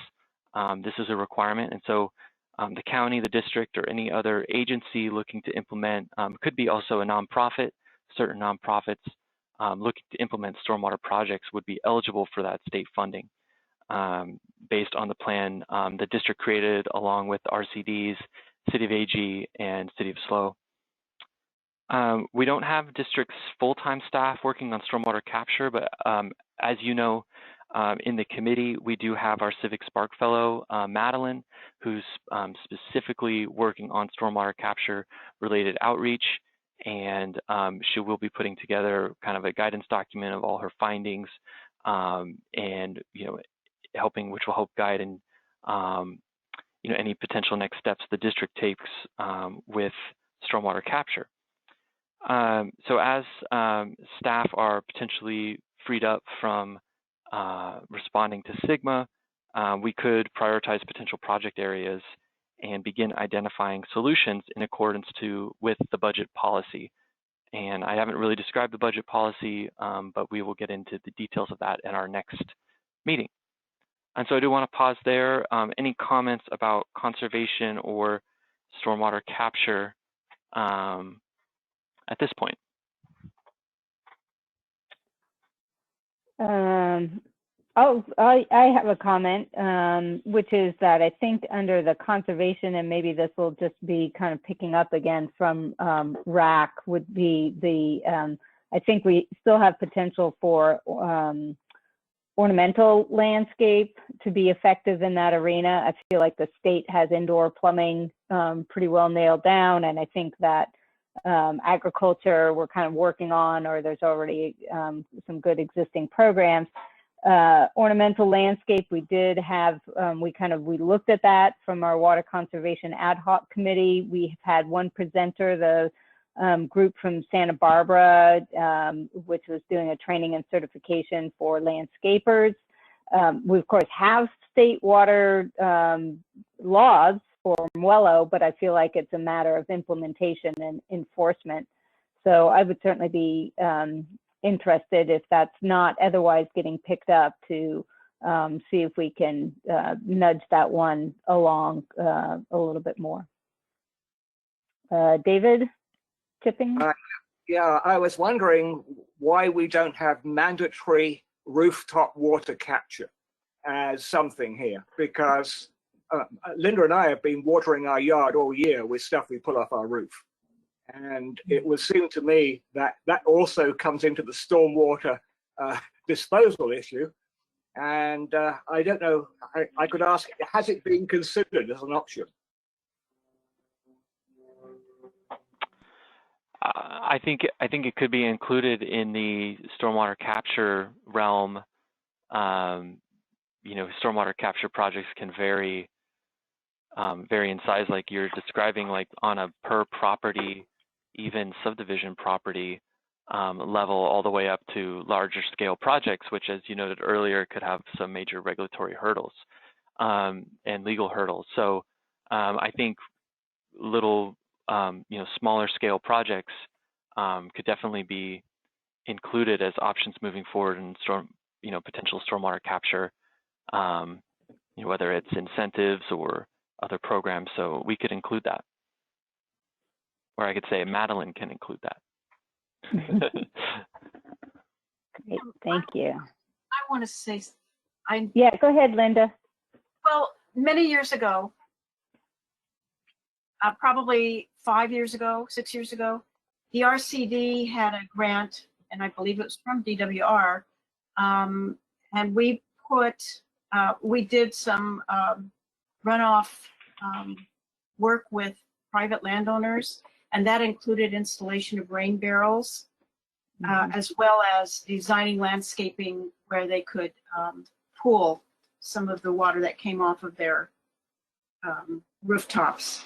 This is a requirement, and so the county, the district, or any other agency looking to implement, could be also a nonprofit. Certain nonprofits looking to implement stormwater projects would be eligible for that state funding. Based on the plan the district created along with the RCDs, City of AG, and City of SLO. We don't have district's full-time staff working on stormwater capture, but as you know, in the committee, we do have our Civic Spark Fellow, Madeline, who's specifically working on stormwater capture related outreach, and she will be putting together kind of a guidance document of all her findings, and helping, which will help guide and any potential next steps the district takes with stormwater capture. So as staff are potentially freed up from responding to SGMA, we could prioritize potential project areas and begin identifying solutions in accordance with the budget policy. And I haven't really described the budget policy, but we will get into the details of that in our next meeting. And so I do want to pause there. Any comments about conservation or stormwater capture at this point? I have a comment, which is that I think under the conservation, and maybe this will just be kind of picking up again from WRAC, would be I think we still have potential for ornamental landscape to be effective in that arena. I feel like the state has indoor plumbing pretty well nailed down, and I think that agriculture we're kind of working on, or there's already some good existing programs. Ornamental landscape, we did have, we looked at that from our water conservation ad hoc committee. We have had one presenter, the group from Santa Barbara, which was doing a training and certification for landscapers. We of course have state water laws for Muello, but I feel like it's a matter of implementation and enforcement. So I would certainly be interested, if that's not otherwise getting picked up, to see if we can nudge that one along a little bit more. David, Tipping? Yeah, I was wondering why we don't have mandatory rooftop water capture as something here, because Linda and I have been watering our yard all year with stuff we pull off our roof. And it would seem to me that that also comes into the stormwater disposal issue. And I don't know, I could ask, has it been considered as an option? I think it could be included in the stormwater capture realm. Stormwater capture projects can vary in size, like you're describing, like on a per property, even subdivision property level, all the way up to larger scale projects, which, as you noted earlier, could have some major regulatory hurdles and legal hurdles. So I think little, smaller scale projects could definitely be included as options moving forward in potential stormwater capture, whether it's incentives or other programs. So we could include that. Or I could say Madeline can include that. Great, thank you. I want to say, yeah, go ahead, Linda. Well, many years ago, probably 5 years ago, 6 years ago, the RCD had a grant, and I believe it was from DWR, and we did some runoff work with private landowners, and that included installation of rain barrels, as well as designing landscaping where they could pool some of the water that came off of their rooftops.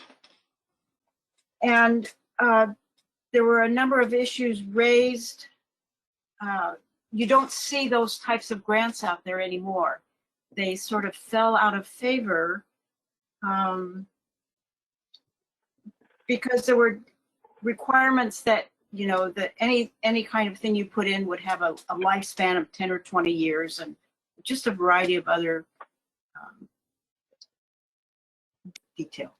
And there were a number of issues raised. You don't see those types of grants out there anymore. they sort of fell out of favor because there were requirements that, you know, that any kind of thing you put in would have a lifespan of 10 or 20 years, and just a variety of other details.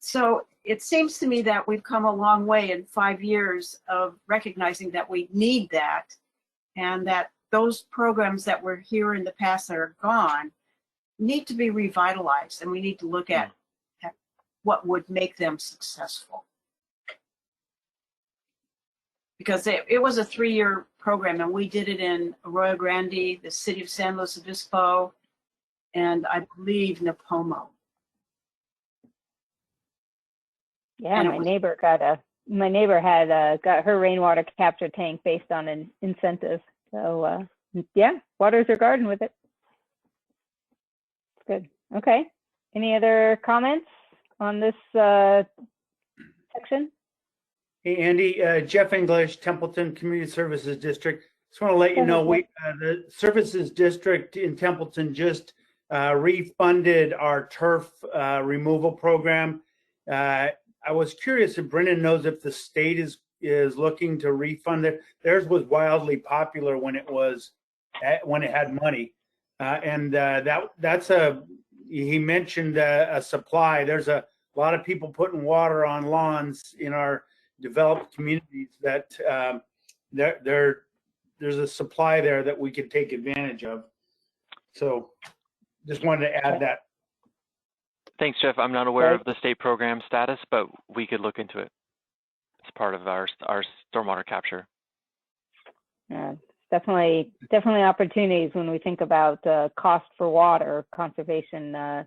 So it seems to me that we've come a long way in 5 years of recognizing that we need that, and that those programs that were here in the past that are gone need to be revitalized, and we need to look at what would make them successful. Because it was a 3-year program, and we did it in Arroyo Grande, the city of San Luis Obispo, and I believe Napomo. Yeah, my neighbor got her rainwater capture tank based on an incentive. So yeah, waters her garden with it. Good. Okay. Any other comments on this section? Hey, Andy, Jeff English, Templeton Community Services District. Just want to let you know the Services District in Templeton just refunded our turf removal program. I was curious if Brendan knows if the state is looking to refund it. Theirs was wildly popular when it had money, and that's he mentioned a supply. There's a lot of people putting water on lawns in our developed communities that there's a supply there that we could take advantage of. So just wanted to add that. Thanks, Jeff. I'm not aware of the state program status, but we could look into it as part of our stormwater capture. Definitely opportunities when we think about cost for water conservation.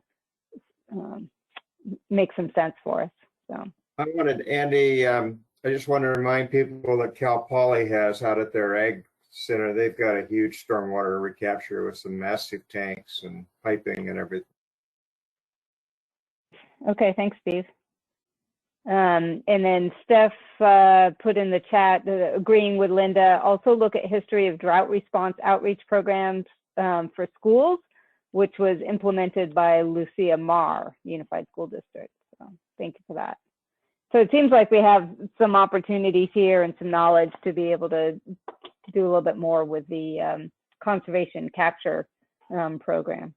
Makes some sense for us. So I wanted, Andy, I just want to remind people that Cal Poly has out at their ag center, they've got a huge stormwater recapture with some massive tanks and piping and everything. Okay, thanks, Steve. And then Steph put in the chat, agreeing with Linda, also look at history of drought response outreach programs for schools, which was implemented by Lucia Marr Unified School District. So thank you for that. So it seems like we have some opportunities here and some knowledge to be able to do a little bit more with the conservation capture program.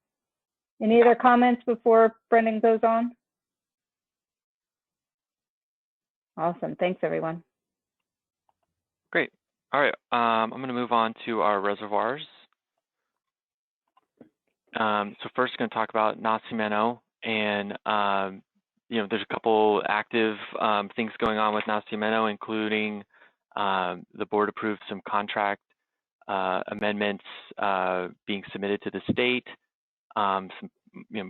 Any other comments before Brendan goes on? Awesome. Thanks, everyone. Great. All right. I'm going to move on to our reservoirs. So first, going to talk about Nacimiento, and there's a couple active things going on with Nacimiento, including the board approved some contract amendments being submitted to the state, some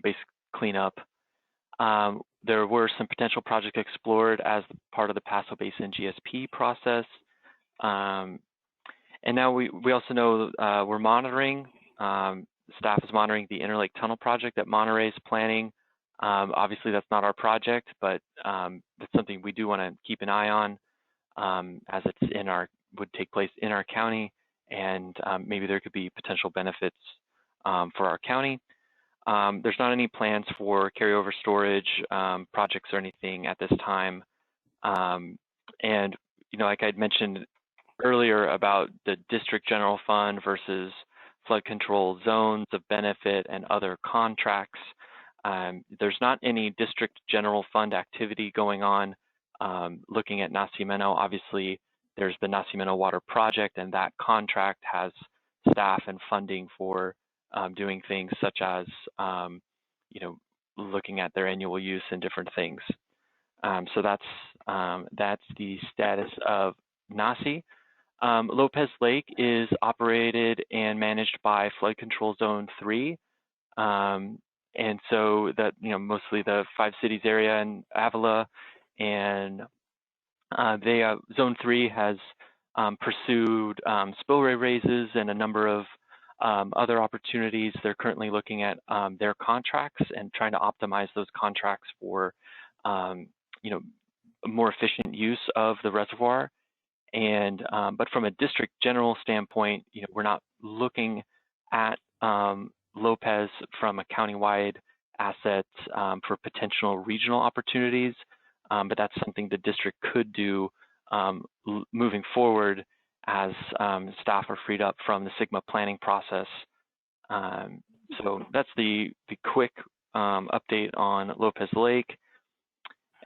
basic cleanup. There were some potential projects explored as part of the Paso Basin GSP process. And now we also know we're monitoring, staff is monitoring the Interlake Tunnel project that Monterey is planning. Obviously, that's not our project, but it's something we do want to keep an eye on as it's would take place in our county, and maybe there could be potential benefits for our county. There's not any plans for carryover storage projects or anything at this time. And, like I'd mentioned earlier about the district general fund versus flood control zones of benefit and other contracts, there's not any district general fund activity going on looking at Nacimiento. Obviously, there's the Nacimiento Water Project, and that contract has staff and funding for doing things such as, looking at their annual use and different things. So that's the status of Nasi. Lopez Lake is operated and managed by Flood Control Zone 3. And so that, mostly the 5 cities area in Avila, and Zone 3 has pursued spillway raises and a number of other opportunities. They're currently looking at their contracts and trying to optimize those contracts for, more efficient use of the reservoir. And but from a district general standpoint, we're not looking at Lopez from a countywide asset for potential regional opportunities, but that's something the district could do moving forward as staff are freed up from the SGMA planning process. So that's the quick update on Lopez Lake.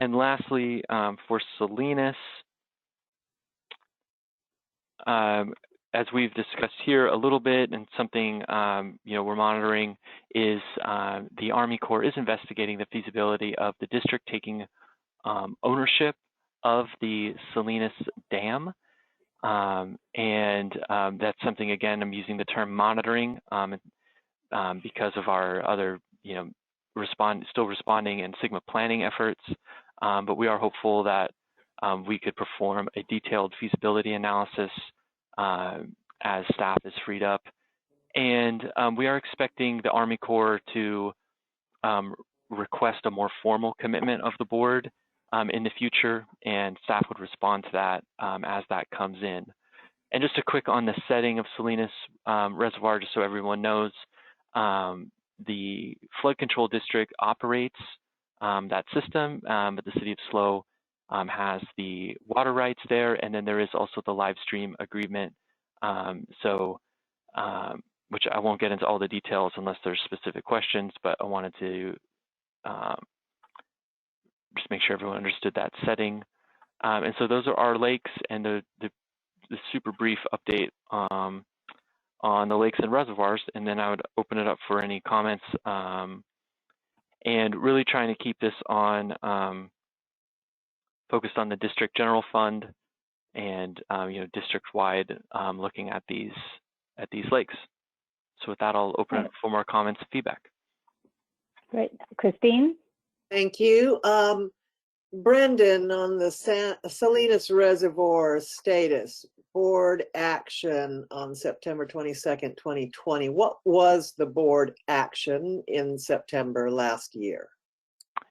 And lastly, for Salinas, as we've discussed here a little bit, and something we're monitoring is the Army Corps is investigating the feasibility of the district taking ownership of the Salinas Dam. That's something, again, I'm using the term monitoring because of our other, still responding and SGMA planning efforts. But we are hopeful that we could perform a detailed feasibility analysis as staff is freed up. And we are expecting the Army Corps to request a more formal commitment of the board in the future, and staff would respond to that as that comes in. And just a quick on the setting of Salinas Reservoir, just so everyone knows, the flood control district operates that system, but the city of SLO has the water rights there, and then there is also the live stream agreement. Which I won't get into all the details unless there's specific questions, but I wanted to just make sure everyone understood that setting. And so those are our lakes, and the super brief update on the lakes and reservoirs, and then I would open it up for any comments, and really trying to keep this on focused on the district general fund and district-wide looking at these lakes. So with that, I'll open it up for more comments and feedback. Great. Christine? Thank you. Brendan, on the Salinas Reservoir status, board action on September 22nd, 2020. What was the board action in September last year?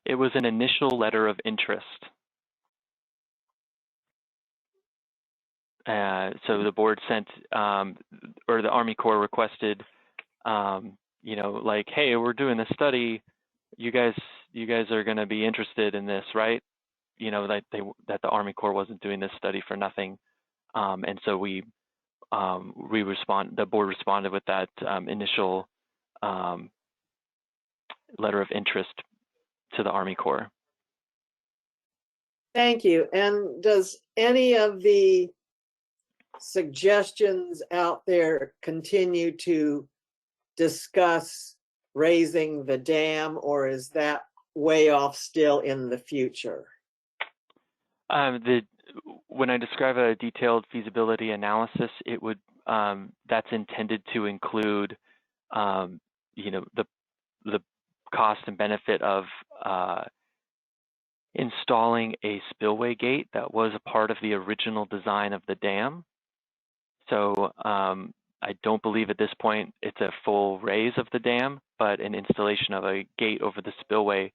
It was an initial letter of interest. So the board sent, or the Army Corps requested, like, hey, we're doing this study. You guys are going to be interested in this, right? That the Army Corps wasn't doing this study for nothing, and so the board responded with that initial letter of interest to the Army Corps. Thank you. And does any of the suggestions out there continue to discuss raising the dam, or is that way off still in the future? When I describe a detailed feasibility analysis, it would that's intended to include the cost and benefit of installing a spillway gate that was a part of the original design of the dam. So I don't believe at this point it's a full raise of the dam, but an installation of a gate over the spillway,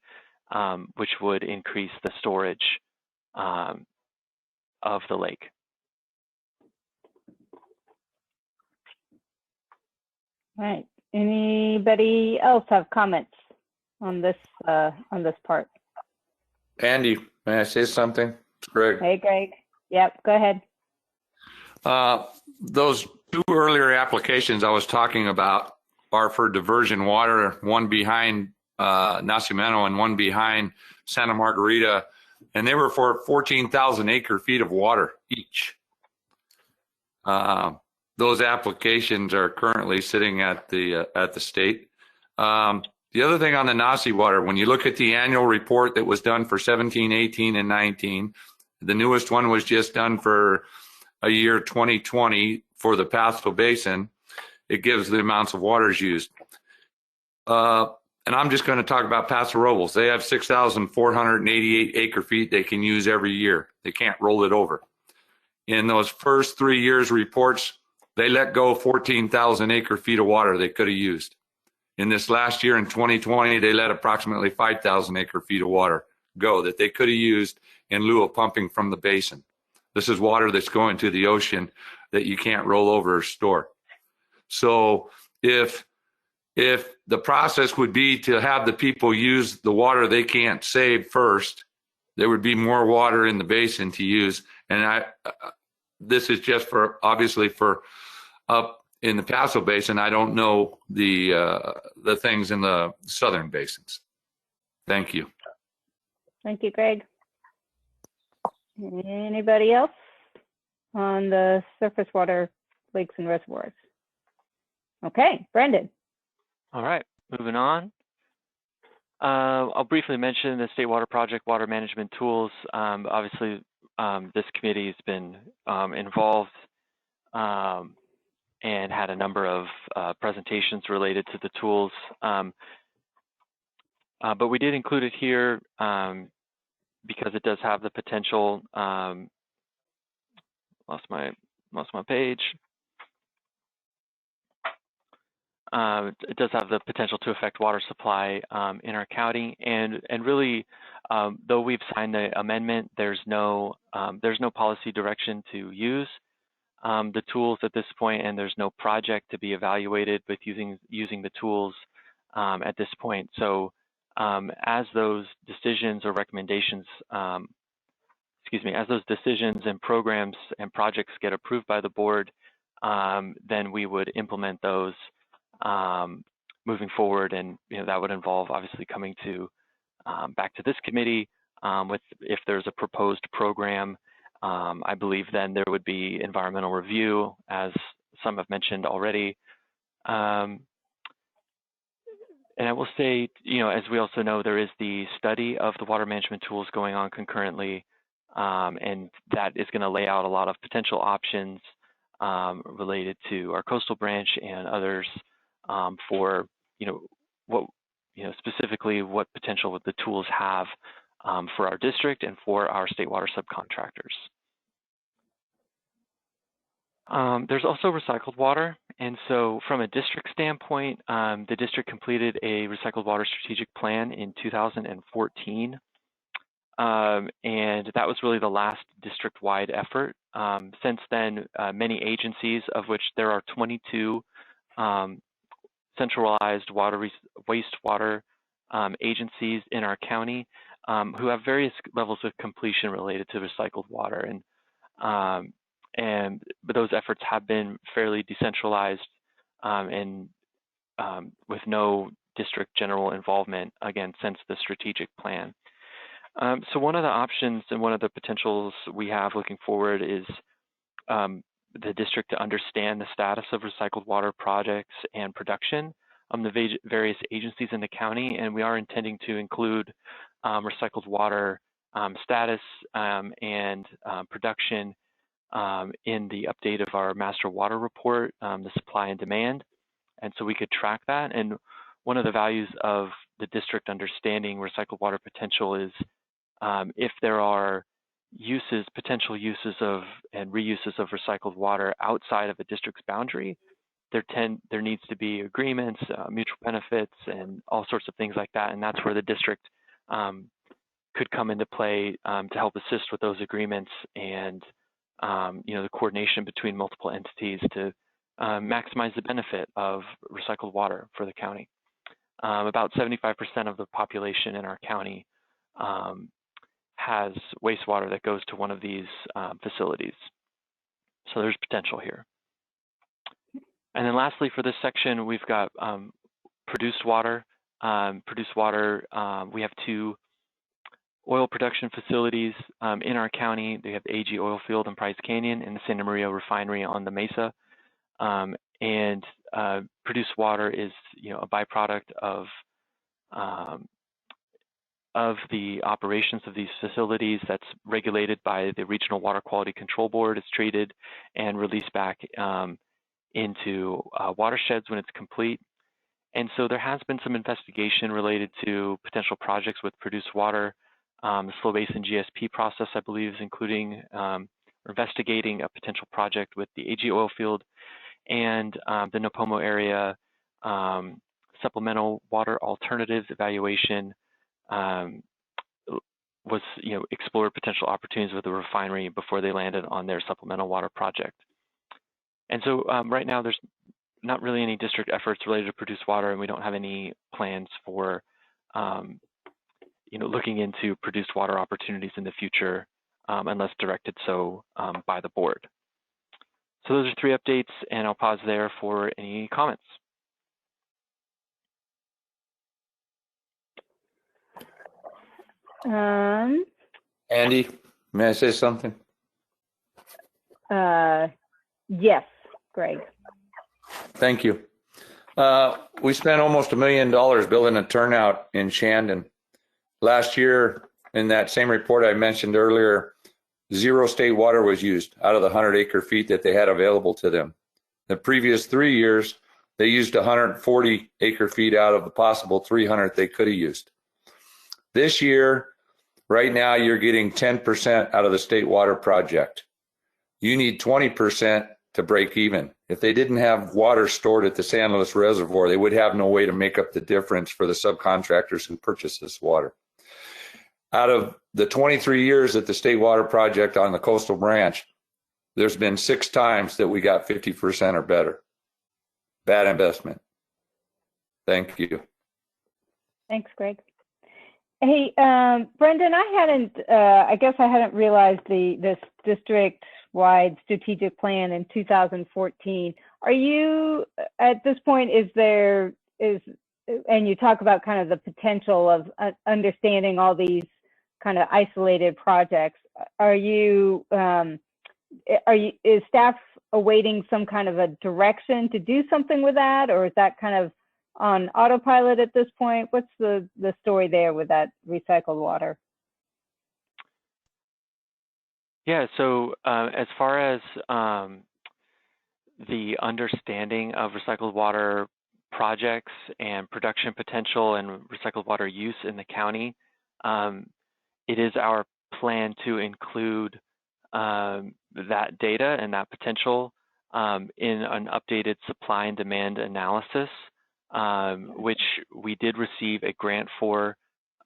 which would increase the storage of the lake. All right. Anybody else have comments on this part? Andy, may I say something? It's Greg. Hey, Greg. Yep, go ahead. Those two earlier applications I was talking about are for diversion water, one behind Nacimiento and one behind Santa Margarita, and they were for 14,000 acre feet of water each. Those applications are currently sitting at the state. The other thing on the Nasi water, when you look at the annual report that was done for 17, 18, and 19, the newest one was just done for a year 2020 for the Paso Basin. It gives the amounts of waters used. And I'm just going to talk about Paso Robles. They have 6,488 acre feet they can use every year. They can't roll it over. In those first 3 years reports, they let go 14,000 acre feet of water they could have used. In this last year in 2020, they let approximately 5,000 acre feet of water go that they could have used in lieu of pumping from the basin. This is water that's going to the ocean that you can't roll over or store. So if if the process would be to have the people use the water they can't save first, there would be more water in the basin to use. And this is just for, obviously, for up in the Paso Basin. I don't know the things in the southern basins. Thank you. Thank you, Greg. Anybody else on the surface water lakes and reservoirs? Okay, Brendan. All right, moving on. I'll briefly mention the State Water Project water management tools. Obviously, this committee has been involved and had a number of presentations related to the tools. But we did include it here because it does have the potential. Lost my page. It does have the potential to affect water supply in our county, and really, though we've signed the amendment, there's no policy direction to use the tools at this point, and there's no project to be evaluated with using the tools at this point. So, as those decisions or recommendations, as those decisions and programs and projects get approved by the board, then we would implement those moving forward, and that would involve obviously coming to back to this committee with if there's a proposed program. I believe then there would be environmental review, as some have mentioned already. And I will say, as we also know, there is the study of the water management tools going on concurrently, and that is going to lay out a lot of potential options related to our coastal branch and others for, specifically what potential the tools have for our district and for our state water subcontractors. There's also recycled water. And so from a district standpoint, the district completed a recycled water strategic plan in 2014. And that was really the last district-wide effort. Since then, many agencies, of which there are 22 centralized wastewater agencies in our county, who have various levels of completion related to recycled water. But those efforts have been fairly decentralized and with no district general involvement, again, since the strategic plan. So one of the options and one of the potentials we have looking forward is the district to understand the status of recycled water projects and production the various agencies in the county, and we are intending to include recycled water status and production in the update of our master water report, the supply and demand, and so we could track that. And one of the values of the district understanding recycled water potential is if there are potential uses of and reuses of recycled water outside of a district's boundary, there needs to be agreements, mutual benefits, and all sorts of things like that. And that's where the district could come into play to help assist with those agreements and the coordination between multiple entities to maximize the benefit of recycled water for the county. About 75% of the population in our county has wastewater that goes to one of these facilities. So there's potential here. And then lastly, for this section, we've got produced water. We have 2 oil production facilities in our county. They have the AG Oil Field in Price Canyon and the Santa Maria Refinery on the Mesa. And produced water is, a byproduct of the operations of these facilities that's regulated by the Regional Water Quality Control Board. It's treated and released back into watersheds when it's complete. And so there has been some investigation related to potential projects with produced water. The Slow Basin GSP process, I believe, is including investigating a potential project with the AG Oil Field and the Napomo area supplemental water alternatives evaluation was, explored potential opportunities with the refinery before they landed on their supplemental water project. And so right now there's not really any district efforts related to produced water, and we don't have any plans for looking into produced water opportunities in the future unless directed so by the board. So those are 3 updates, and I'll pause there for any comments. Andy, may I say something? Yes, Greg. Thank you. We spent almost $1 million building a turnout in Shandon. Last year, in that same report I mentioned earlier, 0 state water was used out of the 100 acre feet that they had available to them. The previous 3 years, they used 140 acre feet out of the possible 300 they could have used. This year, right now, you're getting 10% out of the state water project. You need 20% to break even. If they didn't have water stored at the San Luis Reservoir, they would have no way to make up the difference for the subcontractors who purchase this water. Out of the 23 years at the state water project on the coastal branch, there's been 6 times that we got 50% or better. Bad investment. Thank you. Thanks, Greg. Hey, Brendan, I guess I hadn't realized this district-wide strategic plan in 2014. Are you, at this point, and you talk about kind of the potential of understanding all these kind of isolated projects, is staff awaiting some kind of a direction to do something with that, or is that kind of on autopilot at this point? What's the story there with that recycled water? Yeah, so as far as the understanding of recycled water projects and production potential and recycled water use in the county, it is our plan to include that data and that potential in an updated supply and demand analysis, which we did receive a grant for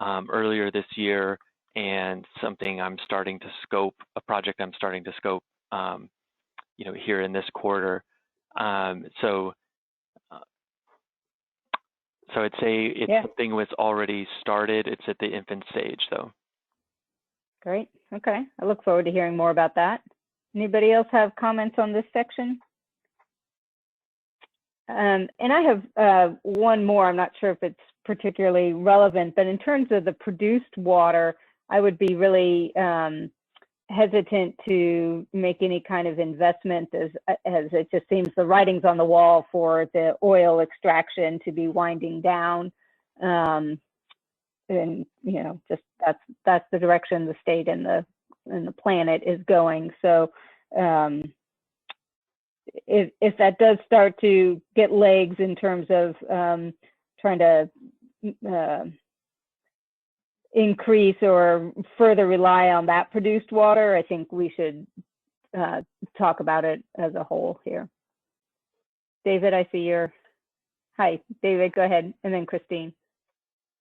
earlier this year, and something I'm starting to scope, a project I'm starting to scope, here in this quarter. So I'd say it's something that's already started. It's at the infant stage, though. Great. Okay. I look forward to hearing more about that. Anybody else have comments on this section? And I have one more. I'm not sure if it's particularly relevant, but in terms of the produced water, I would be really hesitant to make any kind of investment as it just seems the writing's on the wall for the oil extraction to be winding down. And just that's the direction the state and the planet is going. So if that does start to get legs in terms of trying to increase or further rely on that produced water, I think we should talk about it as a whole here. David, I see your, hi, David, go ahead, and then Christine.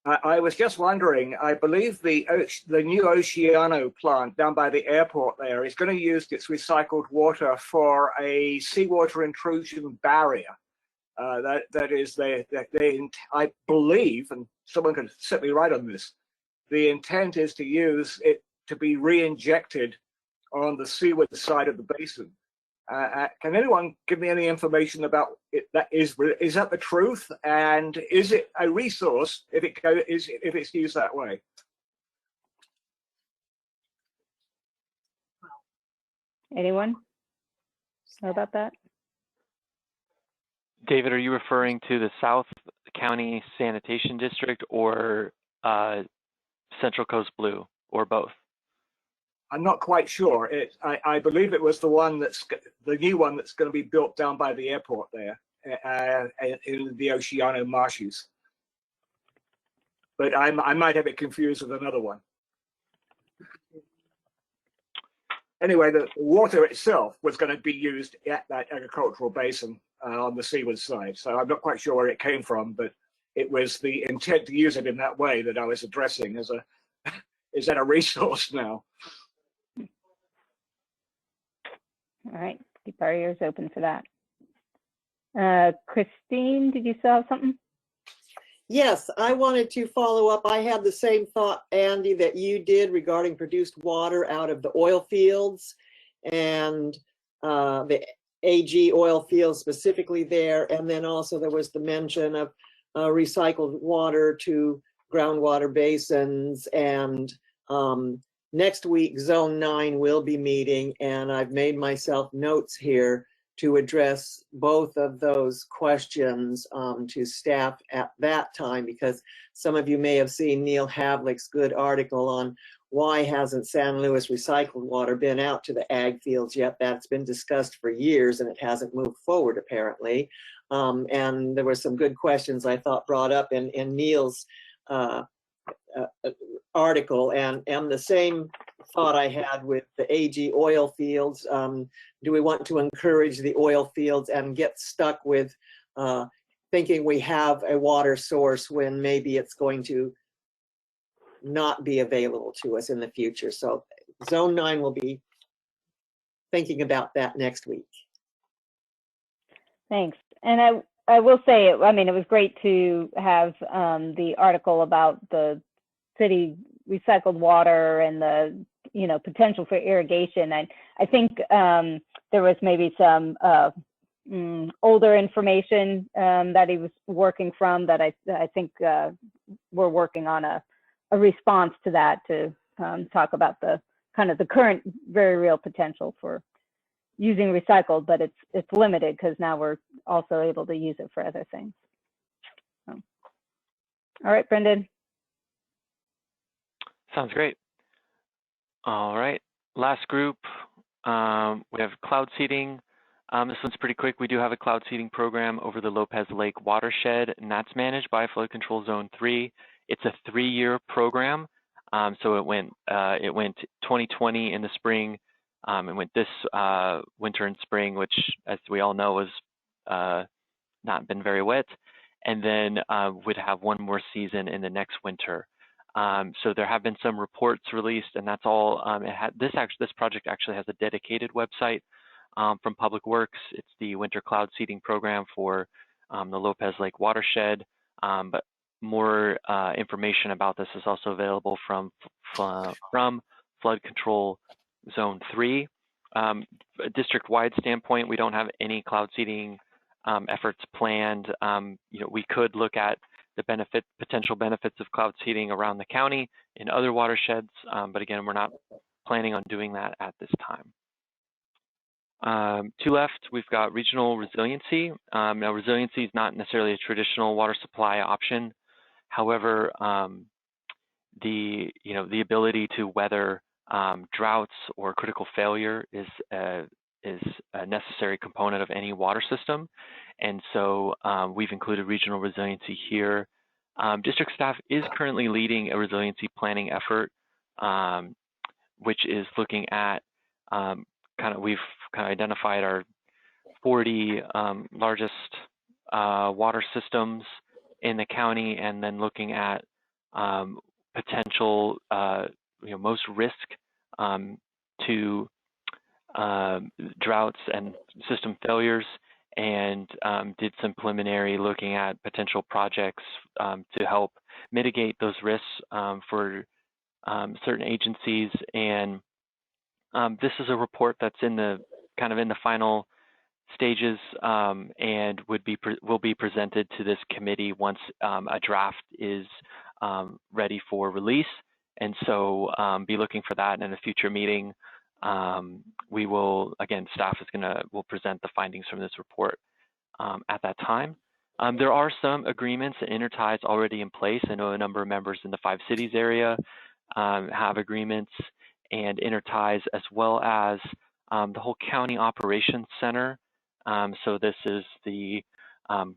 I was just wondering, I believe the new Oceano plant down by the airport there is going to use its recycled water for a seawater intrusion barrier. That is, I believe, and someone can set me right on this, the intent is to use it to be re-injected on the seaward side of the basin. Can anyone give me any information about it? Is that the truth? And is it a resource if it's used that way? Anyone know about that? David, are you referring to the South County Sanitation District or Central Coast Blue, or both? I'm not quite sure. I believe it was the new one that's going to be built down by the airport there in the Oceano marshes. But I might have it confused with another one. Anyway, the water itself was going to be used at that agricultural basin on the seaward side. So I'm not quite sure where it came from, but it was the intent to use it in that way that I was addressing as is that a resource now? All right, keep our ears open for that. Christine, did you still have something? Yes, I wanted to follow up. I had the same thought, Andy, that you did regarding produced water out of the oil fields and the AG oil fields specifically there. And then also there was the mention of recycled water to groundwater basins. And next week, Zone 9 will be meeting, and I've made myself notes here to address both of those questions to staff at that time, because some of you may have seen Neil Havlick's good article on why hasn't San Luis recycled water been out to the ag fields yet. That's been discussed for years and it hasn't moved forward apparently. And there were some good questions I thought brought up in Neil's article, and the same thought I had with the AG oil fields. Do we want to encourage the oil fields and get stuck with thinking we have a water source when maybe it's going to not be available to us in the future? So Zone 9 will be thinking about that next week. Thanks. And I will say, I mean, it was great to have the article about the city recycled water and the potential for irrigation. I think there was maybe some older information that he was working from that I think we're working on a response to that to talk about the kind of the current very real potential for using recycled, but it's limited because now we're also able to use it for other things. So. All right, Brendan. Sounds great. All right, last group, we have cloud seeding. This one's pretty quick. We do have a cloud seeding program over the Lopez Lake watershed, and that's managed by Flood Control Zone 3. It's a 3-year program. So it went 2020 in the spring, it went this winter and spring, which, as we all know, has not been very wet, and then would have one more season in the next winter. So there have been some reports released, and that's all. This project actually has a dedicated website from Public Works. It's the Winter Cloud Seeding Program for the Lopez Lake watershed. But more information about this is also available from Flood Control Zone 3. District-wide standpoint, we don't have any cloud seeding efforts planned. We could look at the potential benefits of cloud seeding around the county in other watersheds, but again, we're not planning on doing that at this time. To left, we've got regional resiliency. Now, resiliency is not necessarily a traditional water supply option. However, the ability to weather droughts or critical failure is a necessary component of any water system. And so we've included regional resiliency here. District staff is currently leading a resiliency planning effort, which is looking at we've kind of identified our 40 largest water systems in the county, and then looking at potential most risk to droughts and system failures, and did some preliminary looking at potential projects to help mitigate those risks for certain agencies. And this is a report that's in the final stages, and will be presented to this committee once a draft is ready for release. And so be looking for that in a future meeting. We will, again, staff will present the findings from this report at that time. There are some agreements and interties already in place. I know a number of members in the 5 cities area have agreements and interties, as well as the whole county operations center. So this is the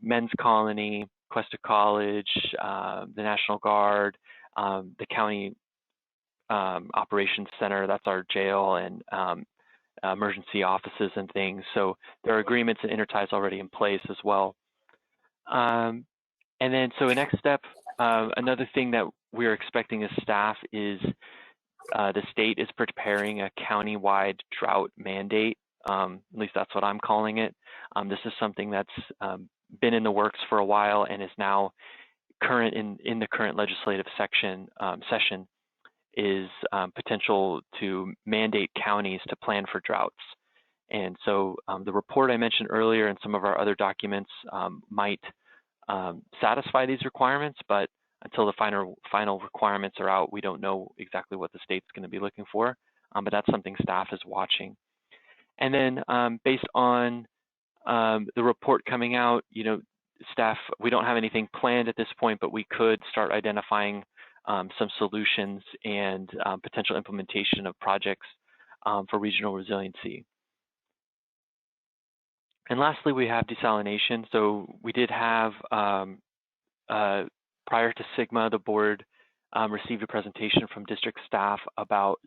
Men's Colony, Cuesta College, the National Guard, the county operations center, that's our jail and emergency offices and things. So there are agreements and interties already in place as well. And then, so the next step, another thing that we're expecting as staff is the state is preparing a county-wide drought mandate At least that's what I'm calling it. This is something that's been in the works for a while and is now current in the current legislative session is potential to mandate counties to plan for droughts. And so the report I mentioned earlier and some of our other documents might satisfy these requirements, but until the final requirements are out, we don't know exactly what the state's going to be looking for. But that's something staff is watching. And then based on the report coming out, staff, we don't have anything planned at this point, but we could start identifying some solutions and potential implementation of projects for regional resiliency. And lastly, we have desalination. So we did have, prior to SGMA, the board received a presentation from district staff about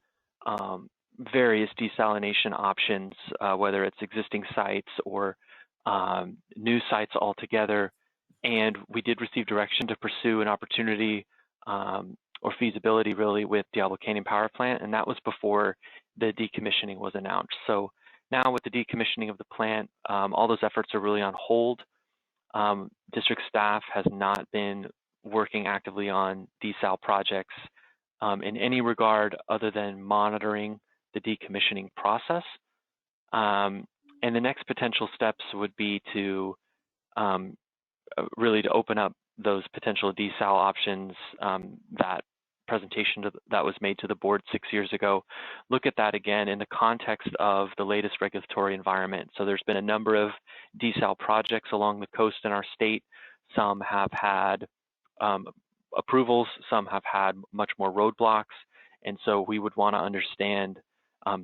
various desalination options, whether it's existing sites or new sites altogether. And we did receive direction to pursue an opportunity or feasibility really with Diablo Canyon Power Plant, and that was before the decommissioning was announced. So now with the decommissioning of the plant, all those efforts are really on hold. District staff has not been working actively on desal projects in any regard other than monitoring the decommissioning process. And the next potential steps would be to really to open up those potential desal options, that presentation that was made to the board 6 years ago, look at that again in the context of the latest regulatory environment. So there's been a number of desal projects along the coast in our state. Some have had approvals, some have had much more roadblocks. And so we would want to understand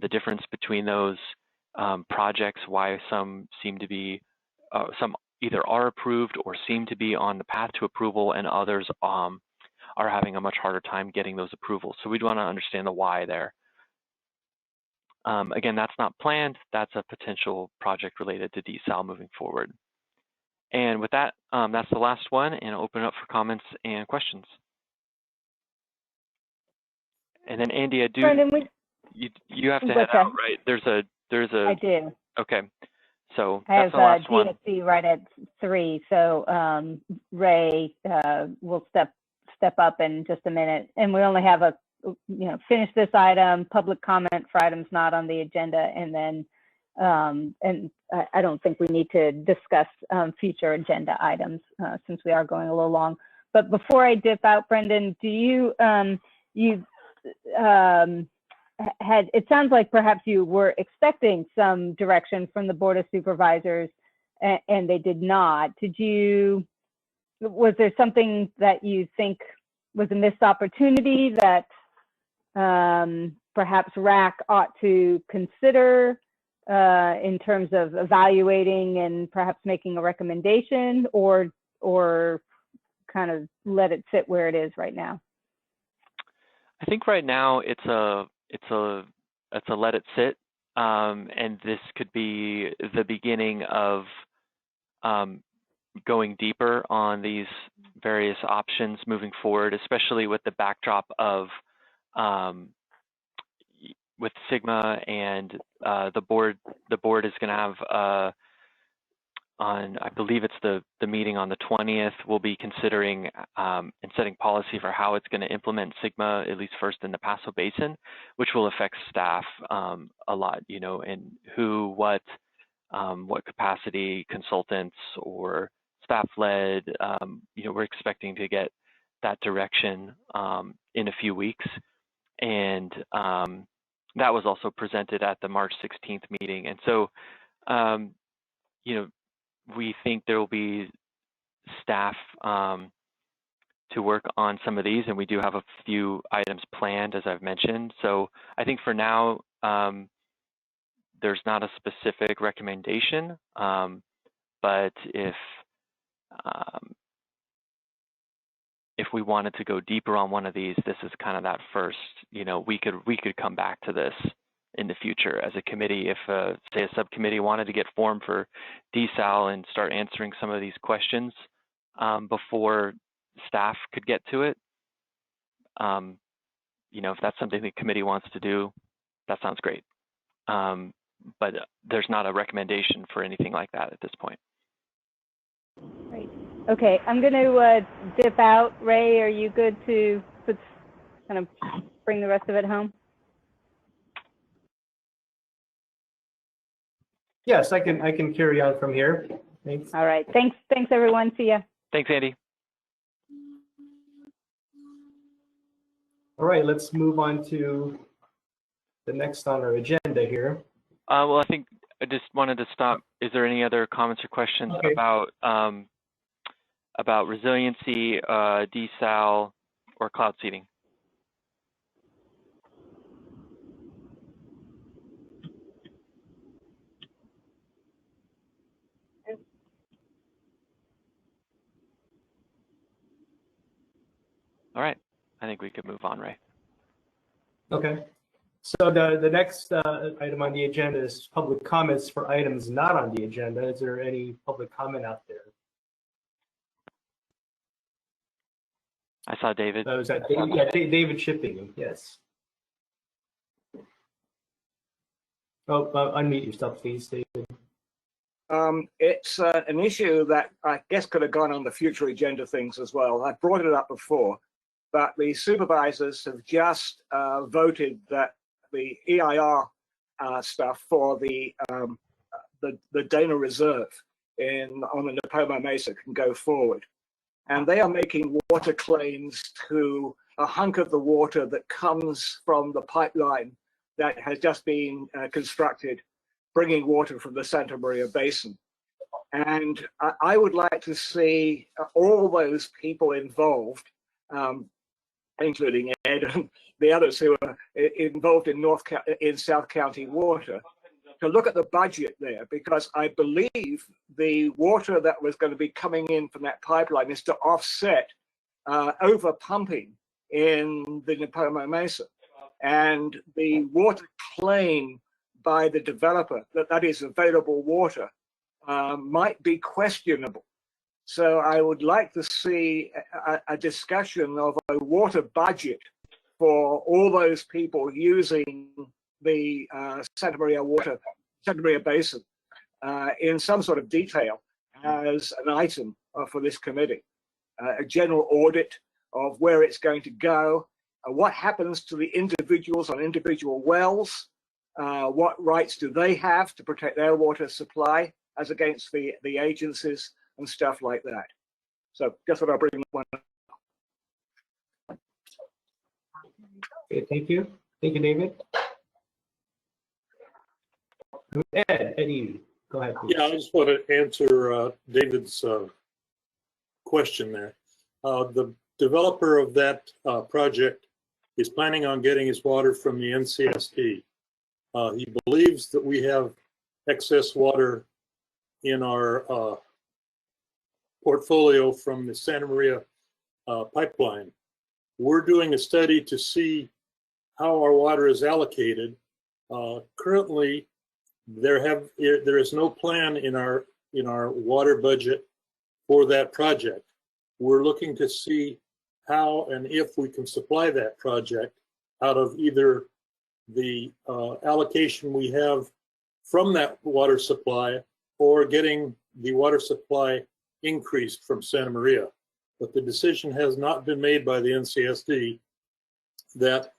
the difference between those projects, why some seem to be, some either are approved or seem to be on the path to approval, and others are having a much harder time getting those approvals. So we'd want to understand the why there. Again, that's not planned. That's a potential project related to desal moving forward. And with that, that's the last one, and I'll open it up for comments and questions. And then Andy, I do. Brendan, you have to head out, right? There's a. I do. Okay. So I that's have the last one. DSC right at 3. So Ray will step up in just a minute, and we only have a finish this item, public comment for items not on the agenda, and then and I don't think we need to discuss future agenda items since we are going a little long. But before I dip out, Brendan, do you had, it sounds like perhaps you were expecting some direction from the Board of Supervisors and they did not. Was there something that you think was a missed opportunity that perhaps WRAC ought to consider in terms of evaluating and perhaps making a recommendation, or kind of let it sit where it is right now? I think right now it's a let it sit, and this could be the beginning of going deeper on these various options moving forward, especially with the backdrop of with SGMA and the board. The board is going to have on, I believe it's the meeting on the 20th, we'll be considering and setting policy for how it's going to implement SGMA, at least first in the Paso Basin, which will affect staff a lot, and who, what capacity, consultants or staff-led. We're expecting to get that direction in a few weeks. And that was also presented at the March 16th meeting. And so, we think there will be staff to work on some of these, and we do have a few items planned, as I've mentioned. So I think for now, there's not a specific recommendation, but if we wanted to go deeper on one of these, this is kind of that first. We could come back to this in the future as a committee if, say, a subcommittee wanted to get formed for desal and start answering some of these questions before staff could get to it. If that's something the committee wants to do, that sounds great. but there's not a recommendation for anything like that at this point. Great. Okay, I'm going to dip out. Ray, are you good to kind of bring the rest of it home? Yes, I can carry on from here. Thanks. All right. Thanks everyone. See ya. Thanks, Andy. All right, let's move on to the next on our agenda here. Well, I think I just wanted to stop. Is there any other comments or questions about resiliency, desal, or cloud seeding? All right, I think we could move on, Ray. Okay. So the next item on the agenda is public comments for items not on the agenda. Is there any public comment out there? I saw David. Was that David? Yeah, David Shipping. Yes. Oh, unmute yourself, please, David. It's an issue that I guess could have gone on the future agenda things as well. I brought it up before, but the supervisors have just voted that the EIR stuff for the Dana Reserve on the Napomo Mesa can go forward. And they are making water claims to a hunk of the water that comes from the pipeline that has just been constructed, bringing water from the Santa Maria Basin. And I would like to see all those people involved, including Ed and the others who are involved in South County Water, to look at the budget there, because I believe the water that was going to be coming in from that pipeline is to offset over pumping in the Napomo Mesa. And the water claim by the developer that is available water might be questionable. So I would like to see a discussion of a water budget for all those people using the Santa Maria Basin in some sort of detail as an item for this committee. A general audit of where it's going to go, what happens to the individuals on individual wells, what rights do they have to protect their water supply as against the agencies and stuff like that. So guess what, I'll bring one up. Okay, thank you. Thank you, David. Eddie, go ahead, please. Yeah, I just want to answer David's question there. The developer of that project is planning on getting his water from the NCSD. He believes that we have excess water in our portfolio from the Santa Maria pipeline. We're doing a study to see how our water is allocated. Currently, there is no plan in our water budget for that project. We're looking to see how and if we can supply that project out of either the allocation we have from that water supply or getting the water supply increased from Santa Maria. But the decision has not been made by the NCSD that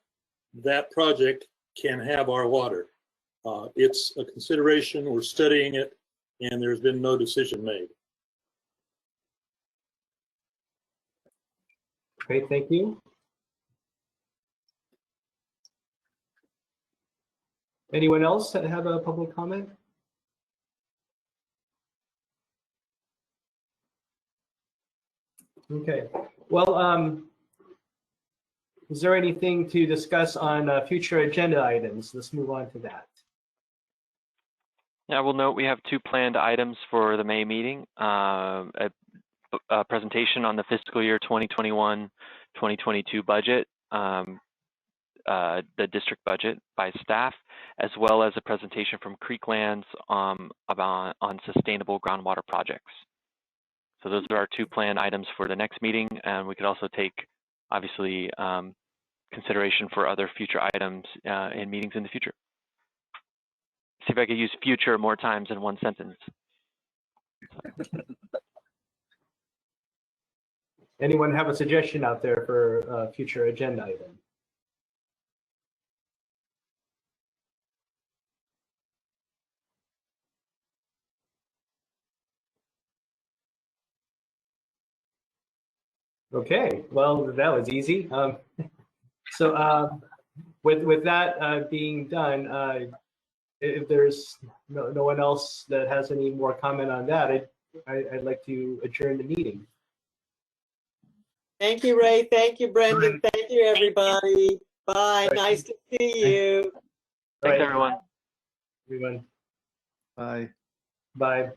that project can have our water. It's a consideration, we're studying it, and there's been no decision made. Great, thank you. Anyone else that have a public comment? Okay, well, is there anything to discuss on future agenda items? Let's move on to that. Yeah, we'll note we have two planned items for the May meeting. A presentation on the fiscal year 2021-2022 budget, the district budget by staff, as well as a presentation from Creeklands on sustainable groundwater projects. So those are our two planned items for the next meeting, and we could also take, obviously, consideration for other future items in meetings in the future. see if I could use future more times in one sentence. Anyone have a suggestion out there for a future agenda item? Okay, well, that was easy. With that being done, if there's no one else that has any more comment on that, I'd like to adjourn the meeting. Thank you, Ray. Thank you, Brendan. Thank you, everybody. Bye. Nice to see you. Thanks, everyone. Everyone. Bye. Bye.